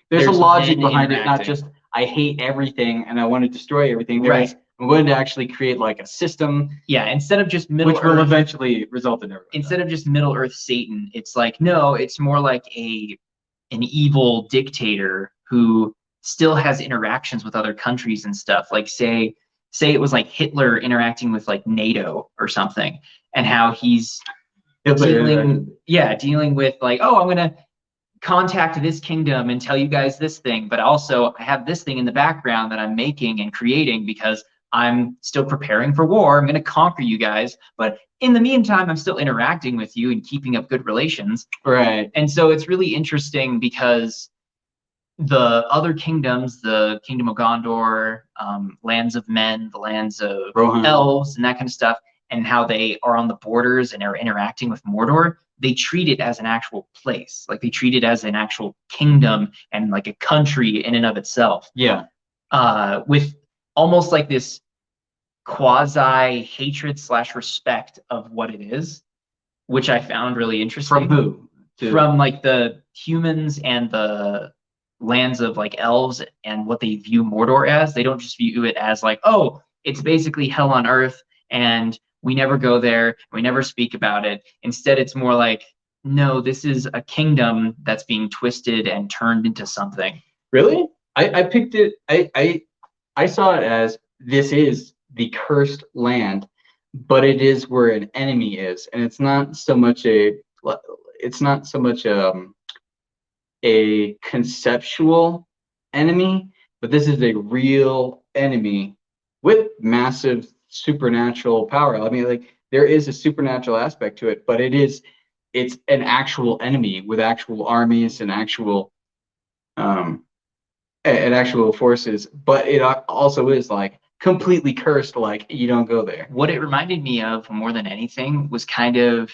there's a logic behind it, not just I hate everything and I want to destroy everything. Right. I'm going to actually create like a system. Yeah, instead of just Middle Earth, will eventually result in everything. Instead of just Middle Earth Satan, it's like, no, it's more like an evil dictator who still has interactions with other countries and stuff. Like say it was like Hitler interacting with like NATO or something, and how he's dealing with like, oh, I'm gonna contact this kingdom and tell you guys this thing, but also I have this thing in the background that I'm making and creating because I'm still preparing for war. I'm going to conquer you guys, but in the meantime, I'm still interacting with you and keeping up good relations. Right. And so it's really interesting because the other kingdoms, the Kingdom of Gondor, lands of men, the lands of Rohan, elves, and that kind of stuff, and how they are on the borders and are interacting with Mordor, they treat it as an actual place. Like they treat it as an actual kingdom and like a country in and of itself. Yeah. With almost like this quasi hatred / respect of what it is, which I found really interesting. From who? From like the humans and the lands of like elves and what they view Mordor as. They don't just view it as like, oh, it's basically hell on earth and we never go there, we never speak about it. Instead, it's more like, no, this is a kingdom that's being twisted and turned into something. Really? I picked it, I saw it as this is the cursed land, but it is where an enemy is. And it's not so much a a conceptual enemy, but this is a real enemy with massive supernatural power. I mean, like there is a supernatural aspect to it, but it's an actual enemy with actual armies and actual um and actual forces, but it also is like completely cursed, like you don't go there. What it reminded me of more than anything was kind of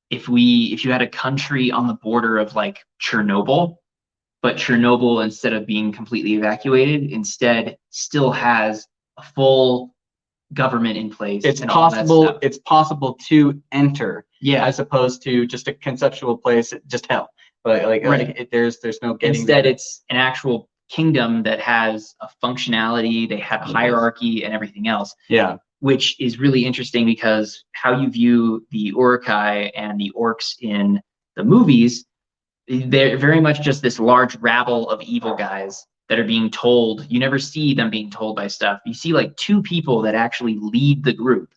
if you had a country on the border of like Chernobyl, but Chernobyl, instead of being completely evacuated, instead still has a full government in place. It's and all that possible. stuff. It's possible to enter, Yeah. as opposed to just a conceptual place, just hell. But Right. there's no getting Instead, there. it's an actual kingdom that has a functionality. They have a hierarchy and everything else. Yeah. Which is really interesting because how you view the Uruk-hai and the orcs in the movies, they're very much just this large rabble of evil guys that are being told. You never see them being told by stuff. You see like two people that actually lead the group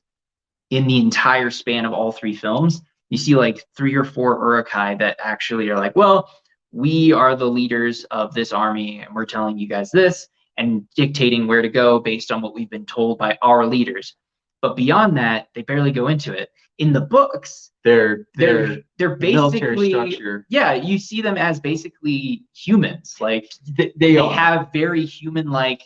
in the entire span of all three films. You see like 3 or 4 Uruk-hai that actually are like, well, we are the leaders of this army and we're telling you guys this and dictating where to go based on what we've been told by our leaders. But beyond that, they barely go into it. In the books, they're basically, structure. Yeah, you see them as basically humans. Like they have very human-like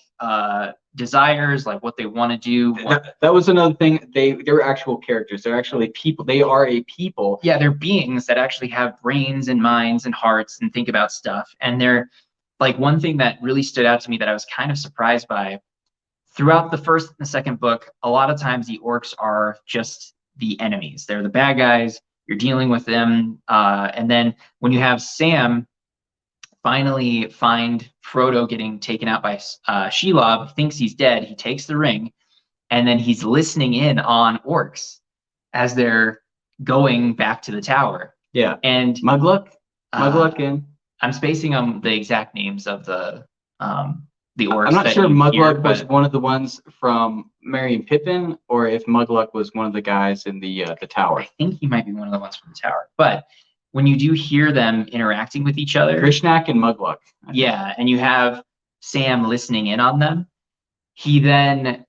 desires, like what they want to do. That was another thing. They're actual characters. They're actually people. They are a people. Yeah, they're beings that actually have brains and minds and hearts and think about stuff. And they're like, one thing that really stood out to me that I was kind of surprised by throughout the first and the second book, a lot of times the orcs are just the enemies. They're the bad guys. You're dealing with them. And then when you have Sam finally find Frodo getting taken out by Shelob, thinks he's dead, he takes the ring, and then he's listening in on orcs as they're going back to the tower. Yeah. And Mugluck in. I'm spacing on the exact names of the orcs. I'm not sure Mugluck was one of the ones from Merry and Pippin, or if Mugluck was one of the guys in the tower. I think he might be one of the ones from the tower. But when you do hear them interacting with each other, Krishnak and Mugluck. Yeah, and you have Sam listening in on them, he then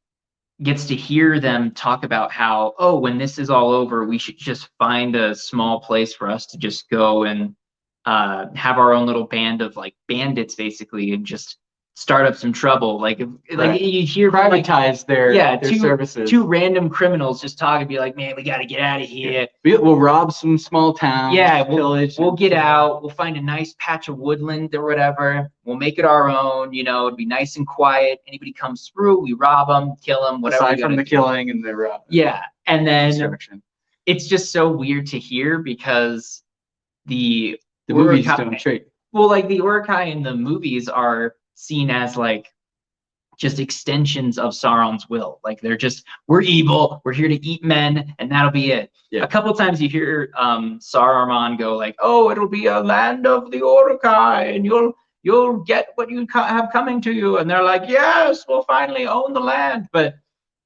gets to hear them talk about how, oh, when this is all over, we should just find a small place for us to just go and have our own little band of like bandits, basically, and just start up some trouble. Like you hear privatize their services. 2 random criminals just talk and be like, man, we got to get out of here. We'll rob some small town. Yeah, we'll get out. We'll find a nice patch of woodland or whatever. We'll make it our own. You know, it'd be nice and quiet. Anybody comes through, we rob them, kill them, whatever. Aside from the killing and the yeah, and then it's just so weird to hear because the movies don't treat. Well, like the Uruk-hai in the movies are seen as like just extensions of Sauron's will. Like we're evil, we're here to eat men, and that'll be it. Yeah. A couple times you hear Saruman go like, oh, it'll be a land of the Uruk-hai, and you'll get what you have coming to you. And they're like, yes, we'll finally own the land. But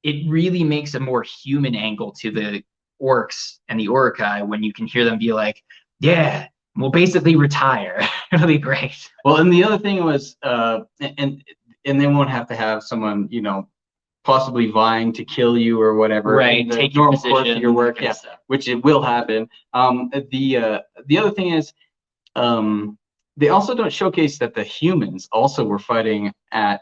it really makes a more human angle to the orcs and the Uruk-hai when you can hear them be like, yeah, we'll basically retire. It'll be great. Well, and the other thing was, and they won't have to have someone, you know, possibly vying to kill you or whatever. Right. Take your position, course of your work, yeah, which it will happen. The other thing is, they also don't showcase that the humans also were fighting at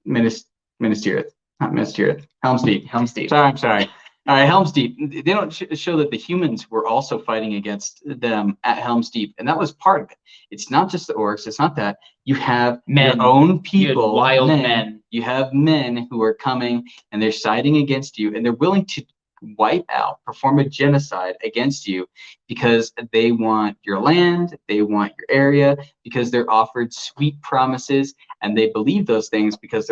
Minas Tirith, not Minas Tirith, Helm's Deep. Helm's Deep. I'm sorry. Helm's Deep. They don't show that the humans were also fighting against them at Helm's Deep, and that was part of it. It's not just the orcs. It's not that. You have your own people, wild men. You have men who are coming and they're siding against you, and they're willing to wipe out, perform a genocide against you because they want your land, they want your area, because they're offered sweet promises, and they believe those things because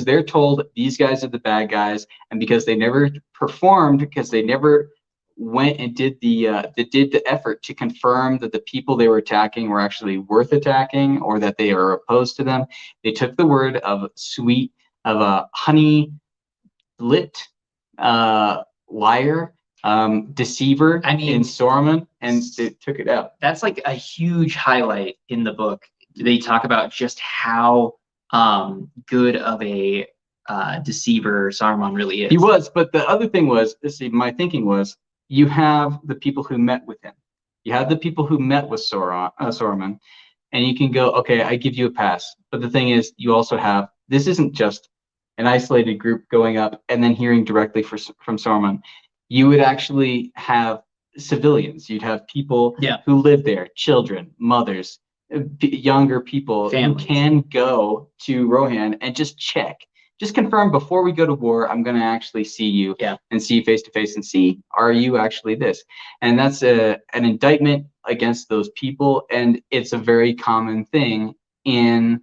they're told these guys are the bad guys, and because they never performed, because they never went and did the effort to confirm that the people they were attacking were actually worth attacking, or that they are opposed to them. They took the word of a honey lit liar deceiver I mean, in Saruman, and they took it out. That's like a huge highlight in the book. They talk about just how good of a deceiver Saruman really is. He was, but the other thing was, see, my thinking was, you have the people who met with him. You have the people who met with Saruman, and you can go, okay, I give you a pass. But the thing is, you also have, this isn't just an isolated group going up and then hearing directly from Saruman. You would actually have civilians. You'd have people who live there, children, mothers, younger people Families. who can go to Rohan and just check. Just confirm before we go to war, I'm going to actually see you and see you face to face and see, are you actually this? And that's an indictment against those people. And it's a very common thing in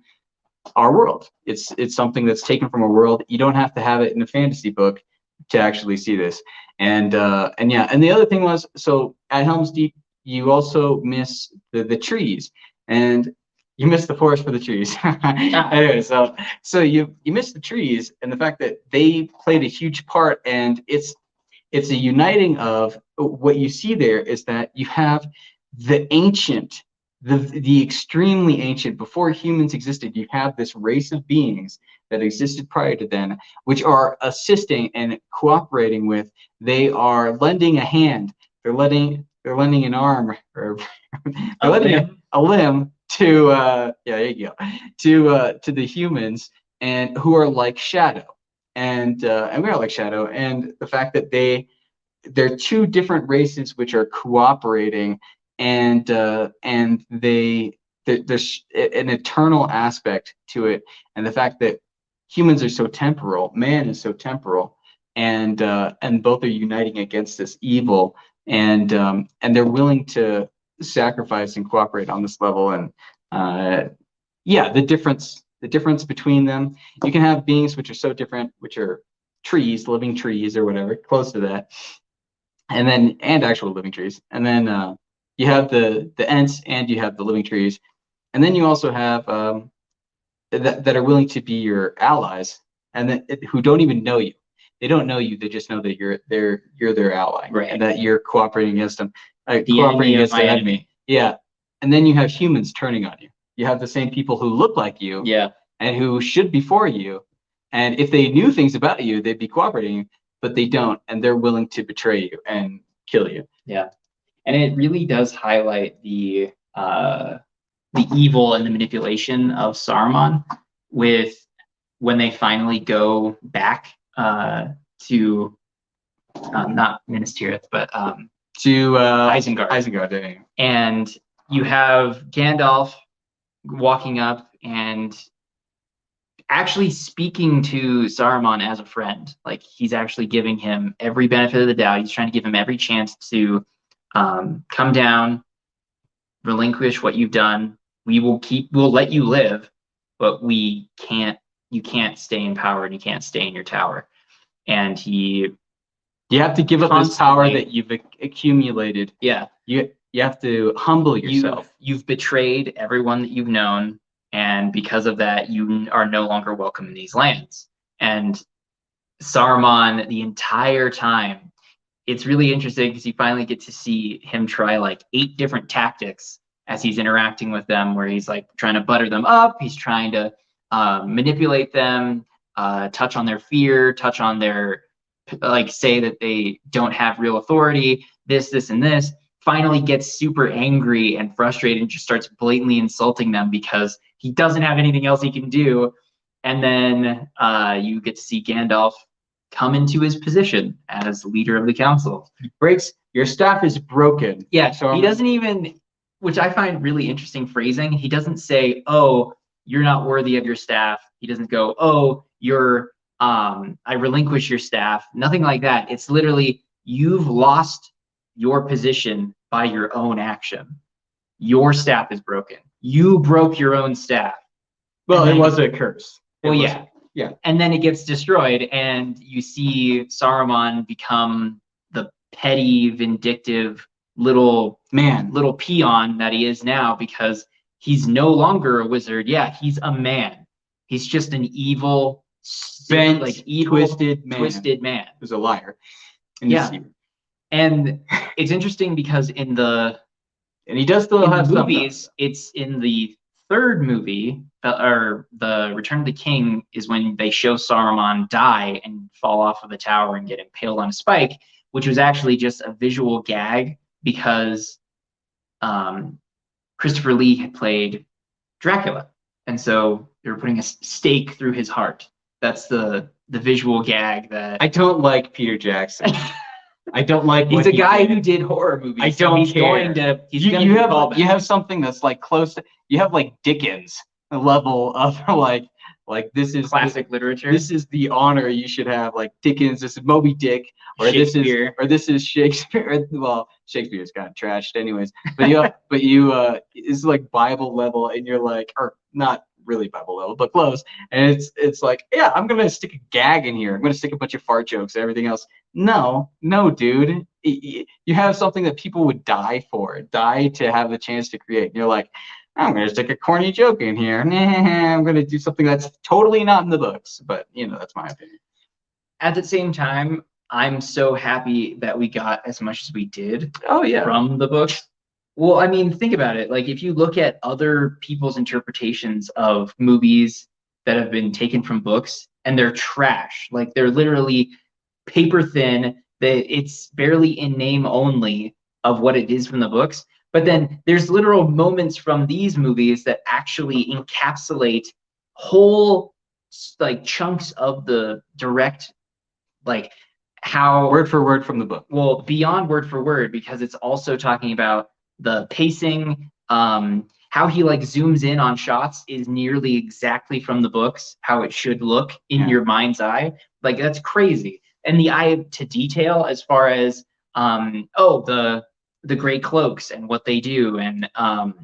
our world. It's something that's taken from a world. You don't have to have it in a fantasy book to actually see this. And yeah, and the other thing was, so at Helm's Deep, you also miss the trees. And you miss the forest for the trees. Anyway, so you miss the trees and the fact that they played a huge part, and it's a uniting of what you see there is that you have the ancient, the extremely ancient, before humans existed, you have this race of beings that existed prior to then, which are assisting and cooperating with, they are lending a hand, they're lending an arm, or they're lending a limb to there you go, to the humans, and who are like Shadow, and we are like Shadow, and the fact that they're two different races which are cooperating, and there's an eternal aspect to it, and the fact that humans are so temporal, man is so temporal, and both are uniting against this evil, and they're willing to sacrifice and cooperate on this level. And yeah, the difference between them, you can have beings which are so different, which are trees, living trees or whatever, close to that, and actual living trees, and then you have the Ents, and you have the living trees, and then you also have that are willing to be your allies, and who don't even know you. They don't know you. They just know that you're their ally, right, and that you're cooperating against them. Cooperating against the enemy. Yeah, and then you have humans turning on you. You have the same people who look like you, and who should be for you. And if they knew things about you, they'd be cooperating, but they don't, and they're willing to betray you and kill you. Yeah, and it really does highlight the evil and the manipulation of Saruman with when they finally go back to not Minas Tirith, but to Isengard. Isengard, and you have Gandalf walking up and actually speaking to Saruman as a friend. Like, he's actually giving him every benefit of the doubt. He's trying to give him every chance to come down, relinquish what you've done. We'll let you live, but you can't stay in power, and you can't stay in your tower. And you have to give up this power that you've accumulated. Yeah. You have to humble yourself. You've betrayed everyone that you've known, and because of that, you are no longer welcome in these lands. And Saruman, the entire time, it's really interesting because you finally get to see him try like 8 different tactics as he's interacting with them, where he's like trying to butter them up, he's trying to manipulate them, touch on their fear, touch on their, like, say that they don't have real authority, this, and this. Finally gets super angry and frustrated and just starts blatantly insulting them because he doesn't have anything else he can do. And then you get to see Gandalf come into his position as leader of the council. Breaks, your staff is broken. Yeah, so he doesn't even, which I find really interesting phrasing, he doesn't say, oh, you're not worthy of your staff. He doesn't go, oh, you're, I relinquish your staff. Nothing like that. It's literally, you've lost your position by your own action. Your staff is broken. You broke your own staff. Well, it was a curse. Yeah. And then it gets destroyed, and you see Saruman become the petty, vindictive little peon that he is now, because he's no longer a wizard. Yeah, he's a man. He's just an evil, twisted man. Who's a liar. Yeah. And it's interesting because And he does still in have the some. movies, it's in the third movie, or the Return of the King, is when they show Saruman die and fall off of the tower and get impaled on a spike, which was actually just a visual gag because um, Christopher Lee had played Dracula, and so they were putting a stake through his heart. That's the visual gag that I don't like Peter Jackson. I don't like. He's a guy who did horror movies. I don't he's care. Going to. He's going to. You have something that's like close to. You have like Dickens level of like this is classic literature. This is the honor you should have. Like Dickens, this is Moby Dick, or this is Shakespeare. Well, Shakespeare is kind of trashed, anyways. But it's like Bible level, and you're like, or not really Bible level, but close. And it's like, yeah, I'm gonna stick a gag in here. I'm gonna stick a bunch of fart jokes and everything else. No, dude. You have something that people would die to have the chance to create. And you're like, I'm gonna stick a corny joke in here. I'm gonna do something that's totally not in the books. But that's my opinion. At the same time, I'm so happy that we got as much as we did. Oh yeah. From the books. Well, I mean, think about it. Like, if you look at other people's interpretations of movies that have been taken from books, and they're trash. Like, they're literally paper thin. That it's barely in name only of what it is from the books. But then there's literal moments from these movies that actually encapsulate whole like chunks of the direct, like how word for word from the book. Well, beyond word for word, because it's also talking about the pacing, how he like zooms in on shots is nearly exactly from the books, how it should look in your mind's eye. Like, that's crazy. And the eye to detail as far as the gray cloaks and what they do, and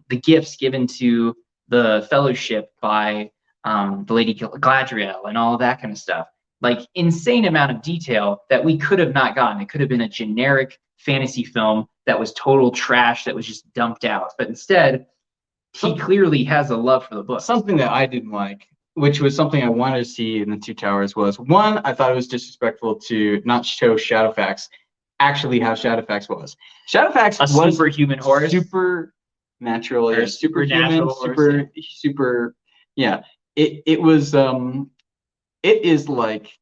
the gifts given to the fellowship by the Lady Gladriel and all of that kind of stuff. Like, insane amount of detail that we could have not gotten. It could have been a generic fantasy film that was total trash that was just dumped out. But instead, he clearly has a love for the book. Something that I didn't like, which was something I wanted to see in the Two Towers, was one, I thought it was disrespectful to not show Shadowfax actually how Shadowfax was. Shadowfax was superhuman horse, supernatural, or superhuman, super. Yeah, it was. It is like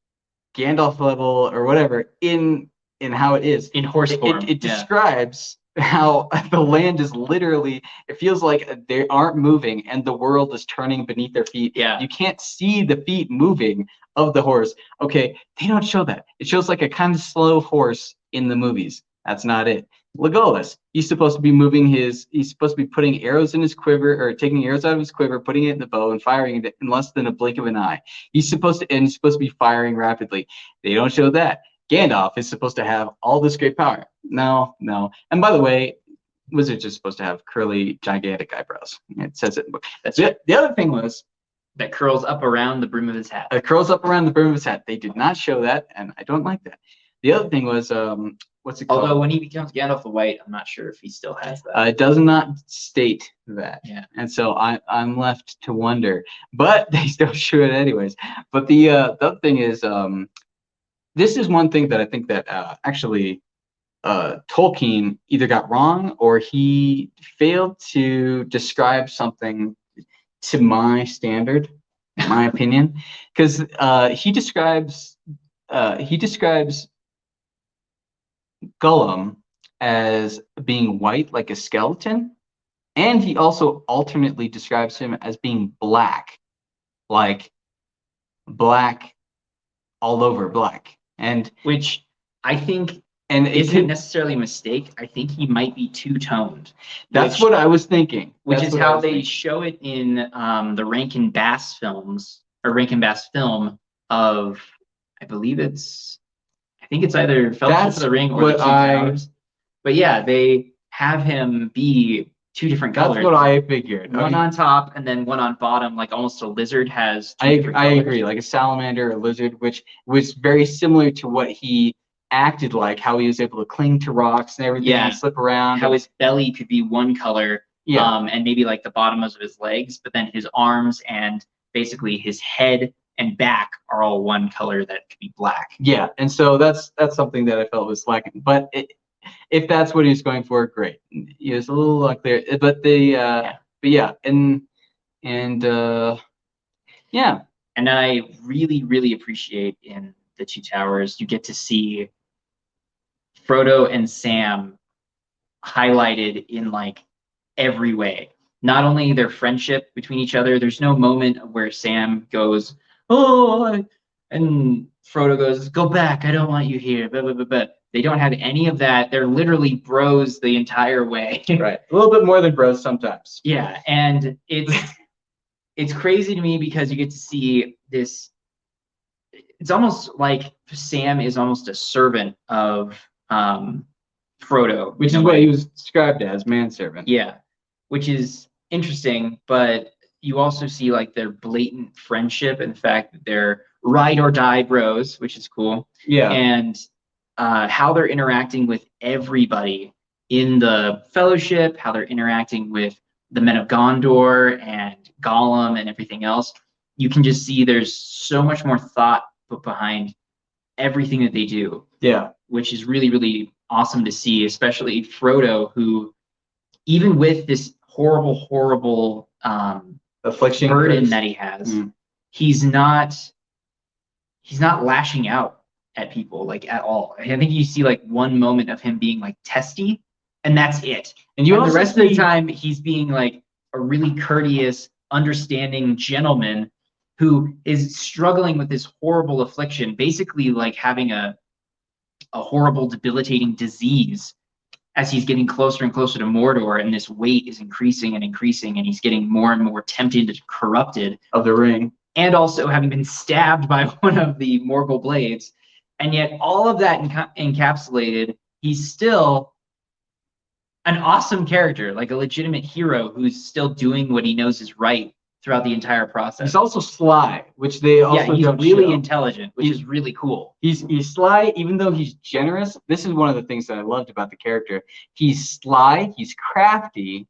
Gandalf level or whatever in how it is in horse form. It describes how the land is literally, it feels like they aren't moving and the world is turning beneath their feet. Yeah. You can't see the feet moving of the horse. Okay, they don't show that. It shows like a kind of slow horse in the movies. That's not it. Legolas, he's supposed to be he's supposed to be putting arrows in his quiver, or taking arrows out of his quiver, putting it in the bow and firing it in less than a blink of an eye. He's supposed to be firing rapidly. They don't show that. Gandalf is supposed to have all this great power. No. And by the way, wizards are supposed to have curly, gigantic eyebrows. It says it in the book. That's it. The other thing was that curls up around the brim of his hat. It curls up around the brim of his hat. They did not show that, and I don't like that. The other thing was, what's it called? Although when he becomes Gandalf the White, I'm not sure if he still has that. It does not state that. Yeah. And so I'm left to wonder. But they still show it anyways. But the other thing is, this is one thing that I think that actually Tolkien either got wrong or he failed to describe something to my standard, in my opinion, because he describes Gollum as being white like a skeleton, and he also alternately describes him as being black, like black all over black. And which I think isn't necessarily a mistake. I think he might be two-toned. That's what I was thinking. Which is how they show it in the Rankin Bass films, or Rankin Bass film of, I think it's either Fellowship of the Ring or the Two Towers. But yeah, they have him be two different colors. That's what I figured. One on top and then one on bottom, like almost a lizard has two different I colors. agree, like a salamander, a lizard, which was very similar to what he acted like, how he was able to cling to rocks and everything and slip around. How his belly could be one color, and maybe like the bottoms of his legs, but then his arms and basically his head and back are all one color that could be black. Yeah, and so that's something that I felt was lacking. But if that's what he's going for, great. He was a little unclear, but Yeah. but yeah, and yeah, And I really, really appreciate in the Two Towers, you get to see Frodo and Sam highlighted in like every way. Not only their friendship between each other, there's no moment where Sam goes, and Frodo goes, go back, I don't want you here. Blah, blah, blah, blah. They don't have any of that. They're literally bros the entire way. right. A little bit more than bros sometimes. Yeah, and it's crazy to me because you get to see this. It's almost like Sam is almost a servant of Frodo, Which is what he was described as, manservant. Yeah, which is interesting, but you also see like their blatant friendship and the fact that they're ride or die bros, which is cool. Yeah. And how they're interacting with everybody in the Fellowship, how they're interacting with the Men of Gondor and Gollum and everything else. You can just see there's so much more thought put behind everything that they do. Yeah. Which is really, really awesome to see, especially Frodo, who, even with this horrible affliction burden that he has, he's not lashing out at people like at all. I think you see like one moment of him being like testy, and that's it. And the rest of the time he's being like a really courteous, understanding gentleman who is struggling with this horrible affliction, basically like having a horrible, debilitating disease as he's getting closer and closer to Mordor, and this weight is increasing and increasing, and he's getting more and more tempted and corrupted of the ring, and also having been stabbed by one of the Morgul blades. And yet all of that encapsulated, he's still an awesome character, like a legitimate hero who's still doing what he knows is right throughout the entire process. He's also sly, which they also he's don't really show. intelligent, which is really cool. He's sly, even though he's generous. This is one of the things that I loved about the character. He's sly, he's crafty,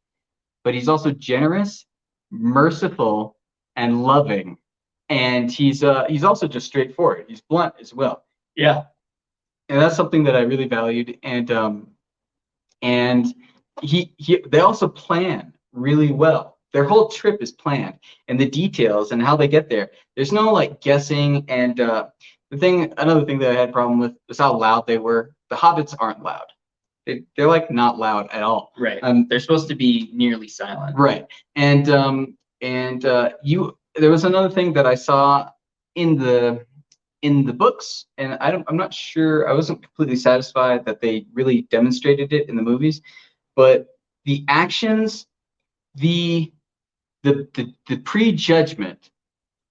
but he's also generous, merciful, and loving. And he's also just straightforward. He's blunt as well. Yeah. And that's something that I really valued. And they also plan really well. Their whole trip is planned, and the details and how they get there. There's no like guessing. And another thing that I had a problem with was how loud they were. The hobbits aren't loud. They're like not loud at all. Right. They're supposed to be nearly silent. Right. And there was another thing that I saw in the books, and I'm not sure. I wasn't completely satisfied that they really demonstrated it in the movies, but the actions, the prejudgment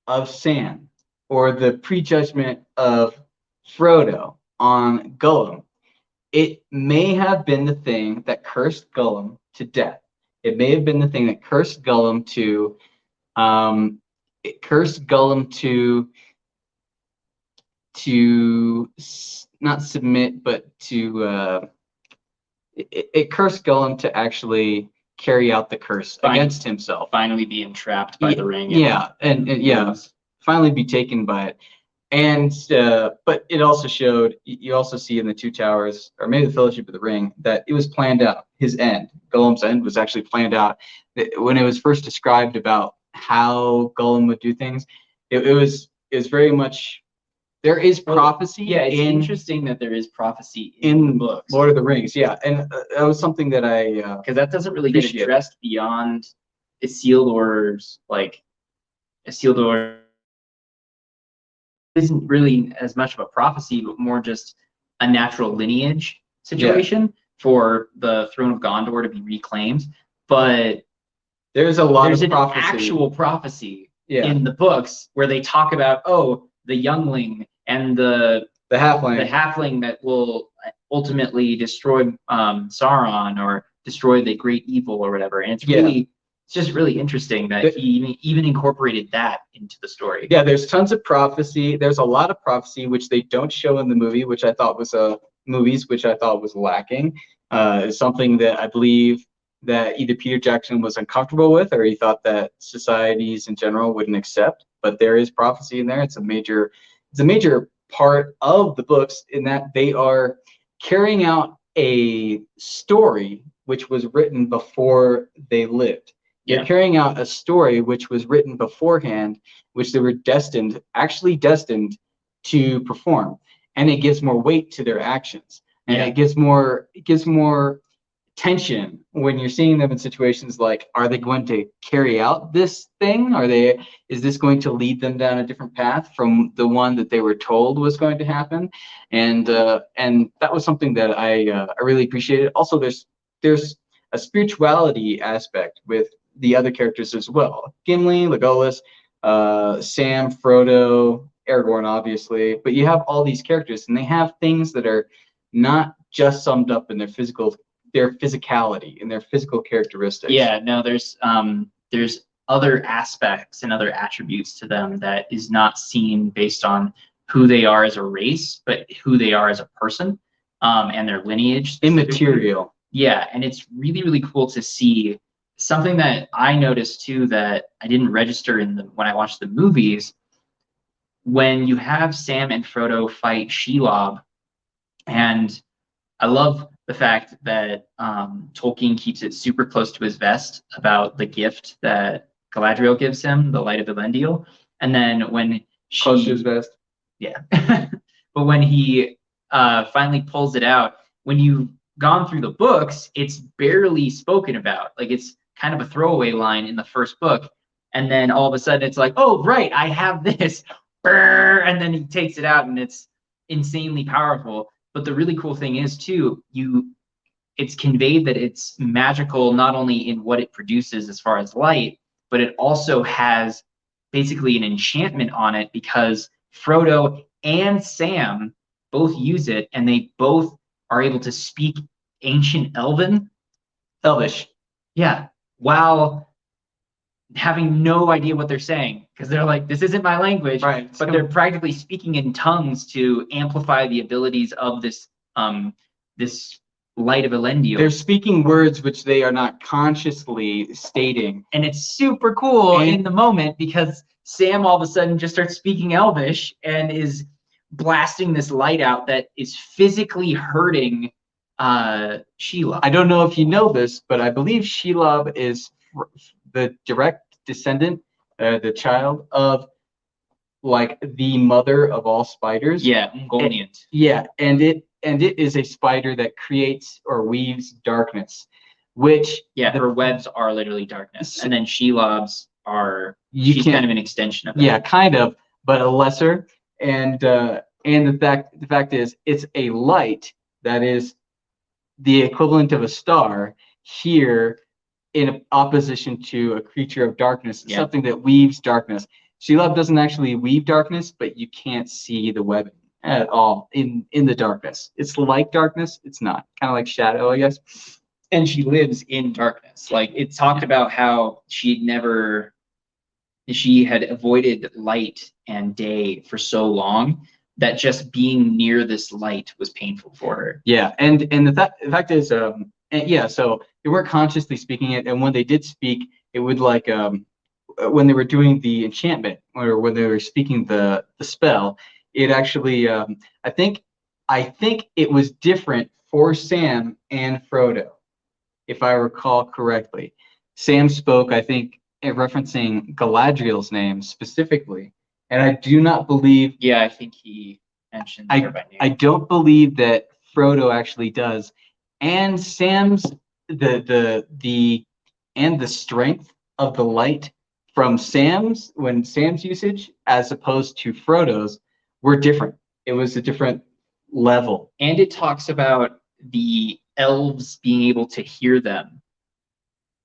of Sam or the prejudgment of Frodo on Gollum, it may have been the thing that cursed Gollum to death. It may have been the thing that cursed Gollum to not submit, but to it cursed Gollum to actually carry out the curse against himself. Finally be entrapped by the ring. Yeah, and finally be taken by it. And but it also showed, you also see in the Two Towers, or maybe the Fellowship of the Ring, that it was planned out. His end, Gollum's end, was actually planned out. When it was first described about how Gollum would do things, it was very much. There is prophecy. Yeah, it's interesting that there is prophecy in the books. Lord of the Rings. Yeah, and that was something that I because that doesn't really get addressed beyond Isildur's Isildur isn't really as much of a prophecy, but more just a natural lineage situation for the throne of Gondor to be reclaimed. But there's a lot of an prophecy. Actual prophecy in the books where they talk about the youngling and the halfling that will ultimately destroy Sauron or destroy the great evil or whatever. And it's just really interesting that he even incorporated that into the story. Yeah, there's tons of prophecy. There's a lot of prophecy which they don't show in the movie, which I thought was lacking. Something that I believe that either Peter Jackson was uncomfortable with, or he thought that societies in general wouldn't accept. But there is prophecy in there. It's a major part of the books in that they are carrying out a story which was written before they lived. They're carrying out a story which was written beforehand, which they were destined to perform, and it gives more weight to their actions, and it gives more tension when you're seeing them in situations like, are they going to carry out this thing? Is this going to lead them down a different path from the one that they were told was going to happen? And that was something that I really appreciated. Also, there's a spirituality aspect with the other characters as well. Gimli, Legolas, Sam, Frodo, Aragorn, obviously. But you have all these characters, and they have things that are not just summed up in their physicality and their physical characteristics. Yeah, no, there's other aspects and other attributes to them that is not seen based on who they are as a race, but who they are as a person, and their lineage. Immaterial. Yeah, and it's really, really cool to see something that I noticed too that I didn't register when I watched the movies. When you have Sam and Frodo fight Shelob, and I love the fact that Tolkien keeps it super close to his vest about the gift that Galadriel gives him, the Light of Elendil. And then when close to his vest. Yeah. But when he finally pulls it out, when you've gone through the books, it's barely spoken about. Like, it's kind of a throwaway line in the first book. And then all of a sudden it's like, oh, right, I have this. And then he takes it out, and it's insanely powerful. But the really cool thing is too, it's conveyed that it's magical not only in what it produces as far as light, but it also has basically an enchantment on it, because Frodo and Sam both use it, and they both are able to speak ancient Elvish. Yeah, while having no idea what they're saying, because they're like, this isn't my language, right? But they're practically speaking in tongues to amplify the abilities of this this Light of Elendil. They're speaking words which they are not consciously stating, and it's super cool in the moment, because Sam all of a sudden just starts speaking Elvish and is blasting this light out that is physically hurting Shelob. I don't know if you know this, but I believe Shelob is the direct descendant, the child of like the mother of all spiders. Yeah, Ungoliant. Yeah, and it is a spider that creates or weaves darkness, which her webs are literally darkness, and then Shelob's she's kind of an extension of it. Yeah, kind of, but a lesser. And the fact is, it's a light that is the equivalent of a star here, in opposition to a creature of darkness, something that weaves darkness. Shelob doesn't actually weave darkness, but you can't see the webbing at all in the darkness. It's like darkness. It's not. Kind of like shadow, I guess. And she lives in darkness. Like, it talked about how she had avoided light and day for so long that just being near this light was painful for her. Yeah, and the fact is, so they weren't consciously speaking it, and when they did speak, it would like when they were doing the enchantment, or when they were speaking the spell, it actually I think it was different for Sam and Frodo, if I recall correctly. Sam spoke, I think, referencing Galadriel's name specifically, and I do not believe. Yeah, I think he mentioned her by name. I don't believe that Frodo actually does, and Sam's the strength of the light from Sam's usage as opposed to Frodo's were different. It was a different level. And it talks about the elves being able to hear them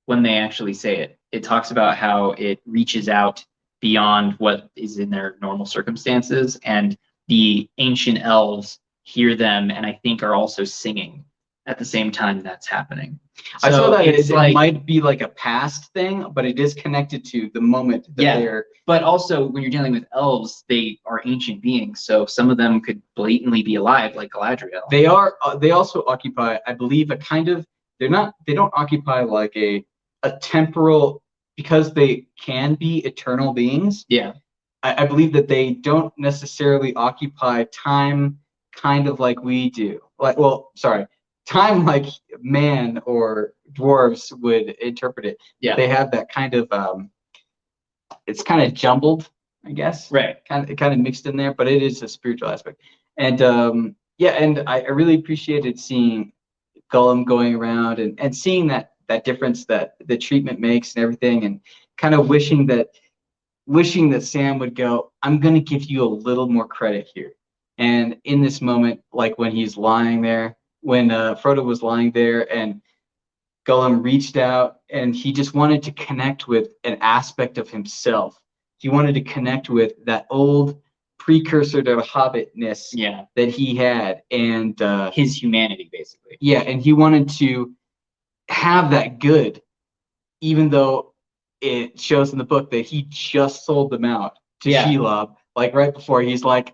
when they actually say it. It talks about how it reaches out beyond what is in their normal circumstances, and the ancient elves hear them, and I think are also singing at the same time that's happening. I saw that it might be like a past thing, but it is connected to the moment that they're. But also, when you're dealing with elves, they are ancient beings, so some of them could blatantly be alive, like Galadriel. They are. They also occupy, I believe, a kind of. They're not. They don't occupy like a temporal, because they can be eternal beings. Yeah. I believe that they don't necessarily occupy time, kind of like we do. time like man or dwarves would interpret it. Yeah. They have that kind of it's kind of jumbled, I guess. Right. Kind of mixed in there, but it is a spiritual aspect. And yeah, and I really appreciated seeing Gollum going around and seeing that difference that the treatment makes and everything, and kind of wishing that Sam would go, I'm gonna give you a little more credit here. And in this moment, like when he's lying there, when Frodo was lying there and Gollum reached out and he just wanted to connect with an aspect of himself. He wanted to connect with that old precursor to hobbitness that he had, and his humanity, basically. Yeah, and he wanted to have that good, even though it shows in the book that he just sold them out to Shelob. Like right before, he's like,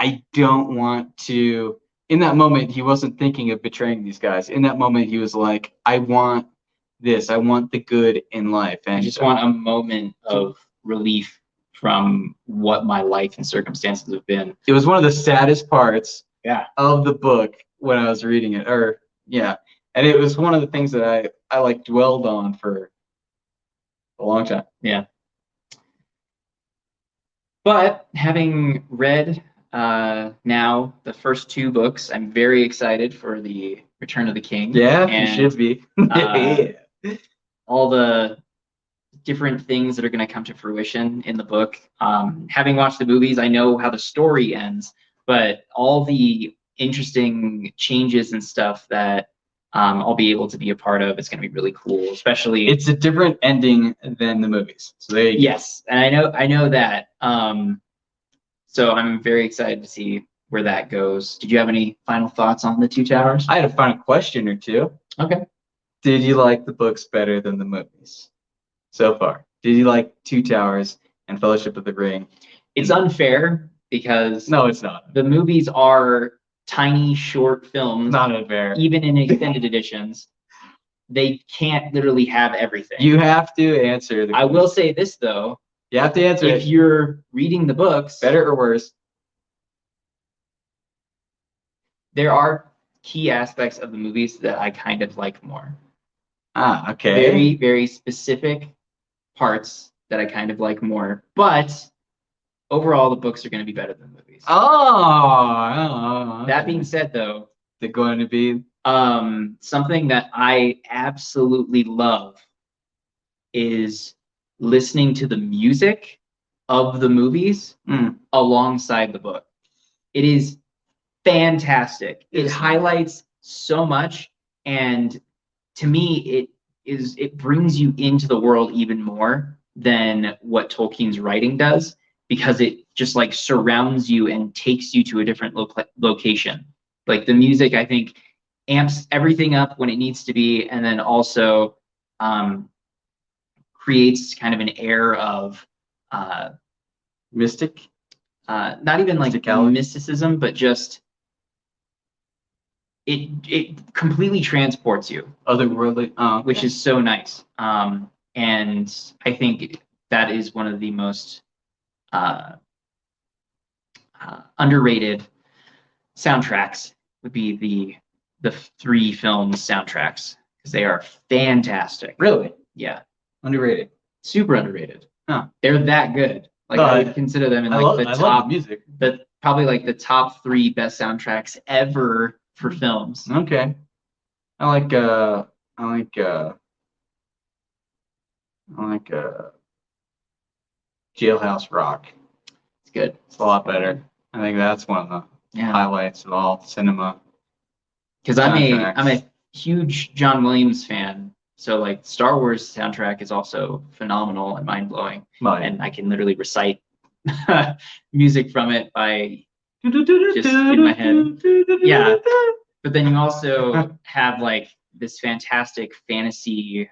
I don't want to. In that moment, he wasn't thinking of betraying these guys. In that moment, he was like, I want this. I want the good in life. And I just want a moment of relief from what my life and circumstances have been. It was one of the saddest parts of the book when I was reading it. And it was one of the things that I like dwelled on for a long time. Yeah. But having read now the first 2 books, I'm very excited for the Return of the King. Yeah, you should be. All the different things that are going to come to fruition in the book. Having watched the movies, I know how the story ends, but all the interesting changes and stuff that I'll be able to be a part of, it's going to be really cool. Especially, it's a different ending than the movies. So there you go. Yes, and I know that. So I'm very excited to see where that goes. Did you have any final thoughts on the Two Towers? I had a final question or two. Okay. Did you like the books better than the movies so far? Did you like Two Towers and Fellowship of the Ring? It's unfair because no, it's not. The movies are tiny, short films. Not unfair. Even in extended editions, they can't literally have everything. You have to answer. I will say this though. You have to answer if you're reading the books, better or worse. There are key aspects of the movies that I kind of like more. Ah, okay. Very, very specific parts that I kind of like more. But overall, the books are going to be better than the movies. Oh. Okay. That being said, though, they're going to be something that I absolutely love is listening to the music of the movies alongside the book. It is fantastic. It highlights so much, and to me, it brings you into the world even more than what Tolkien's writing does, because it just like surrounds you and takes you to a different location. Like the music, I think, amps everything up when it needs to be, and then also creates kind of an air of mystic, not even like mysticism, but just it completely transports you otherworldly, which is so nice. And I think that is one of the most underrated soundtracks. Would be the 3 films soundtracks, because they are fantastic. Really? Yeah. Underrated. Super underrated. Huh. They're that good. Like I would consider them in like the top music. Probably like the top 3 best soundtracks ever for films. Okay. I like Jailhouse Rock. It's good. It's a lot better. I think that's one of the highlights of all cinema. Because I'm a huge John Williams fan. So like Star Wars soundtrack is also phenomenal and mind blowing. And I can literally recite music from it by just in my head. Yeah. But then you also have like this fantastic fantasy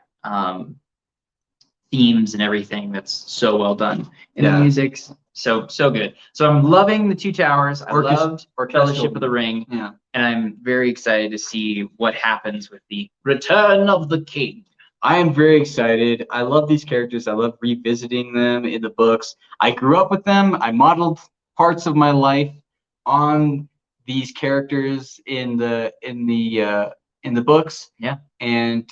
themes and everything that's so well done. And the music's so good. So I'm loving the Two Towers. I loved Fellowship of the Ring. Yeah. And I'm very excited to see what happens with the Return of the King. I am very excited. I love these characters. I love revisiting them in the books. I grew up with them. I modeled parts of my life on these characters in the in the books. Yeah. And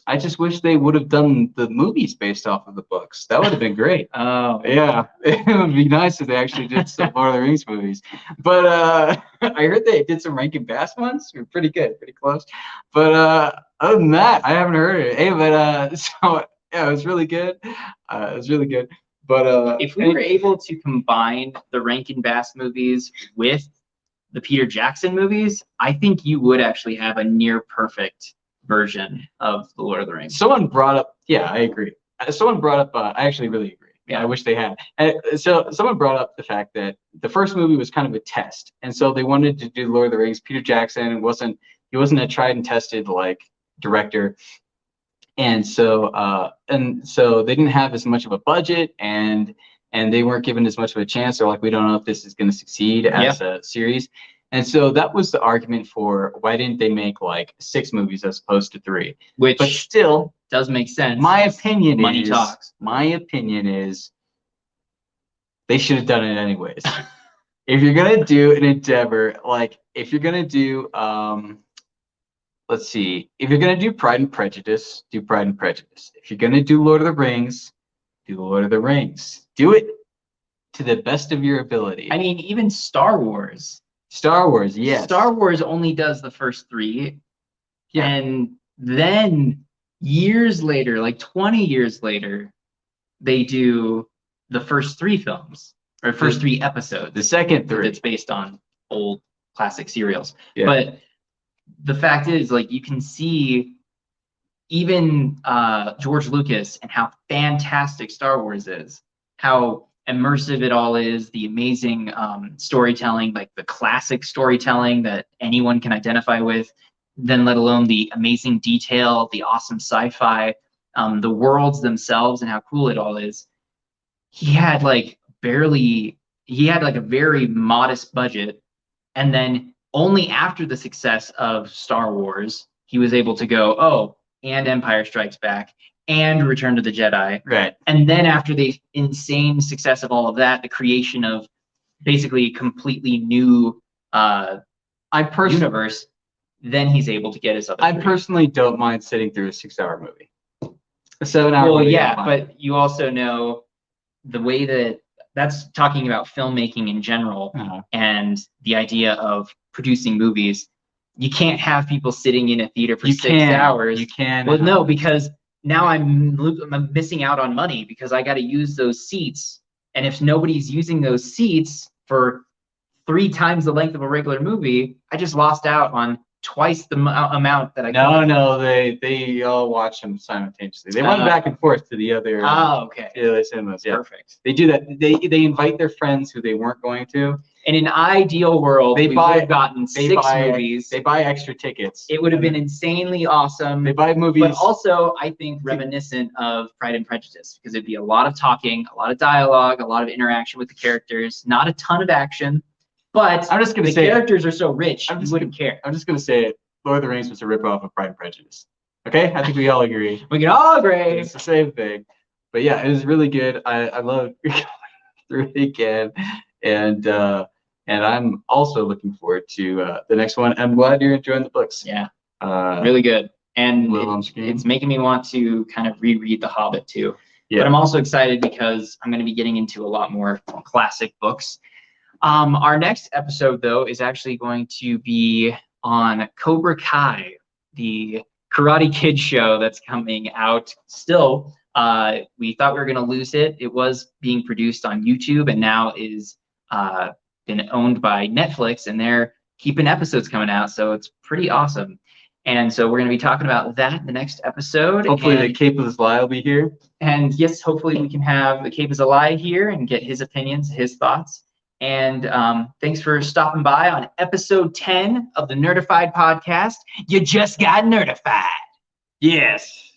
I just wish they would have done the movies based off of the books. That would have been great. Oh, Yeah, it would be nice if they actually did some Lord of the Rings movies. But I heard they did some Rankin Bass ones. They're pretty good, pretty close. But other than that, I haven't heard it. Hey, but so yeah, it was really good. It was really good. But if we were able to combine the Rankin Bass movies with the Peter Jackson movies, I think you would actually have a near perfect version of the Lord of the Rings. someone brought up, yeah, I agree. Someone brought up, I actually really agree. Yeah, I wish they had. So someone brought up the fact that the first movie was kind of a test, and so they wanted to do Lord of the Rings. Peter Jackson wasn't a tried and tested like director, and so they didn't have as much of a budget, and they weren't given as much of a chance. They're like, we don't know if this is going to succeed as a series. And so that was the argument for why didn't they make like 6 movies as opposed to 3? Which But still does make sense. My opinion Money is talks. My opinion is they should have done it anyways. If you're gonna do an endeavor, like if you're gonna do let's see, if you're gonna do Pride and Prejudice, do Pride and Prejudice. If you're gonna do Lord of the Rings, do Lord of the Rings. Do it to the best of your ability. I mean, even Star Wars. Star Wars, yes. Star Wars only does the first 3. Yeah. And then years later, like 20 years later, they do the first 3 films or first 3 episodes. The second 3. That's based on old classic serials. Yeah. But the fact is, like, you can see even George Lucas and how fantastic Star Wars is, how immersive it all is, the amazing storytelling, like the classic storytelling that anyone can identify with, then let alone the amazing detail, the awesome sci-fi, the worlds themselves and how cool it all is. He had like a very modest budget, and then only after the success of Star Wars, he was able to go, oh, and Empire Strikes Back, and Return to the Jedi. Right. And then after the insane success of all of that, the creation of basically a completely new universe, then he's able to get his other 3. I personally don't mind sitting through a 6-hour movie. A 7-hour movie. Well, yeah, but you also know the way that's talking about filmmaking in general, and the idea of producing movies. You can't have people sitting in a theater for 6 hours. You can. Well, no, because now I'm missing out on money because I got to use those seats. And if nobody's using those seats for 3 times the length of a regular movie, I just lost out on twice the amount that I could. No, they all watch them simultaneously. They went back and forth to the other okay. to the other cinemas. Yeah. Perfect. They do that. They invite their friends who they weren't going to. In an ideal world, we would have gotten 6 movies. They buy extra tickets. It would have been insanely awesome. They buy movies. But also, I think, reminiscent of Pride and Prejudice, because it'd be a lot of talking, a lot of dialogue, a lot of interaction with the characters, not a ton of action. But I'm just gonna say characters are so rich, you wouldn't care. I'm just going to say it. Lord of the Rings was a ripoff of Pride and Prejudice. Okay? I think we all agree. We can all agree. It's the same thing. But yeah, it was really good. I love going through it again. And I'm also looking forward to the next one. I'm glad you're enjoying the books. Yeah, really good. And Wilhelm Scream. It's making me want to kind of reread The Hobbit too. Yeah. But I'm also excited because I'm going to be getting into a lot more classic books. Our next episode, though, is actually going to be on Cobra Kai, the Karate Kid show that's coming out still. We thought we were going to lose it. It was being produced on YouTube and now is been owned by Netflix, and they're keeping episodes coming out, so it's pretty awesome. And so we're going to be talking about that in the next episode. Hopefully the Cape of the Sly will be here. And yes, hopefully we can have the Cape of the Sly here and get his opinions, his thoughts. And thanks for stopping by on episode 10 of the Nerdifyed podcast. You just got nerdified. Yes.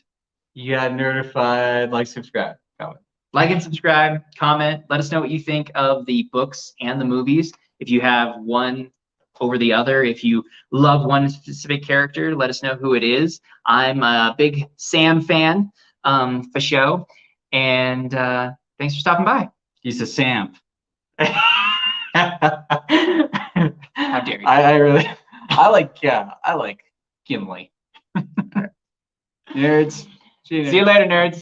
You got Nerdifyed. Like, subscribe, comment. Like and subscribe, comment. Let us know what you think of the books and the movies. If you have one over the other, if you love one specific character, let us know who it is. I'm a big Sam fan, for show. And thanks for stopping by. He's a Sam. How dare you? I like Gimli. Nerds. See you later, nerds.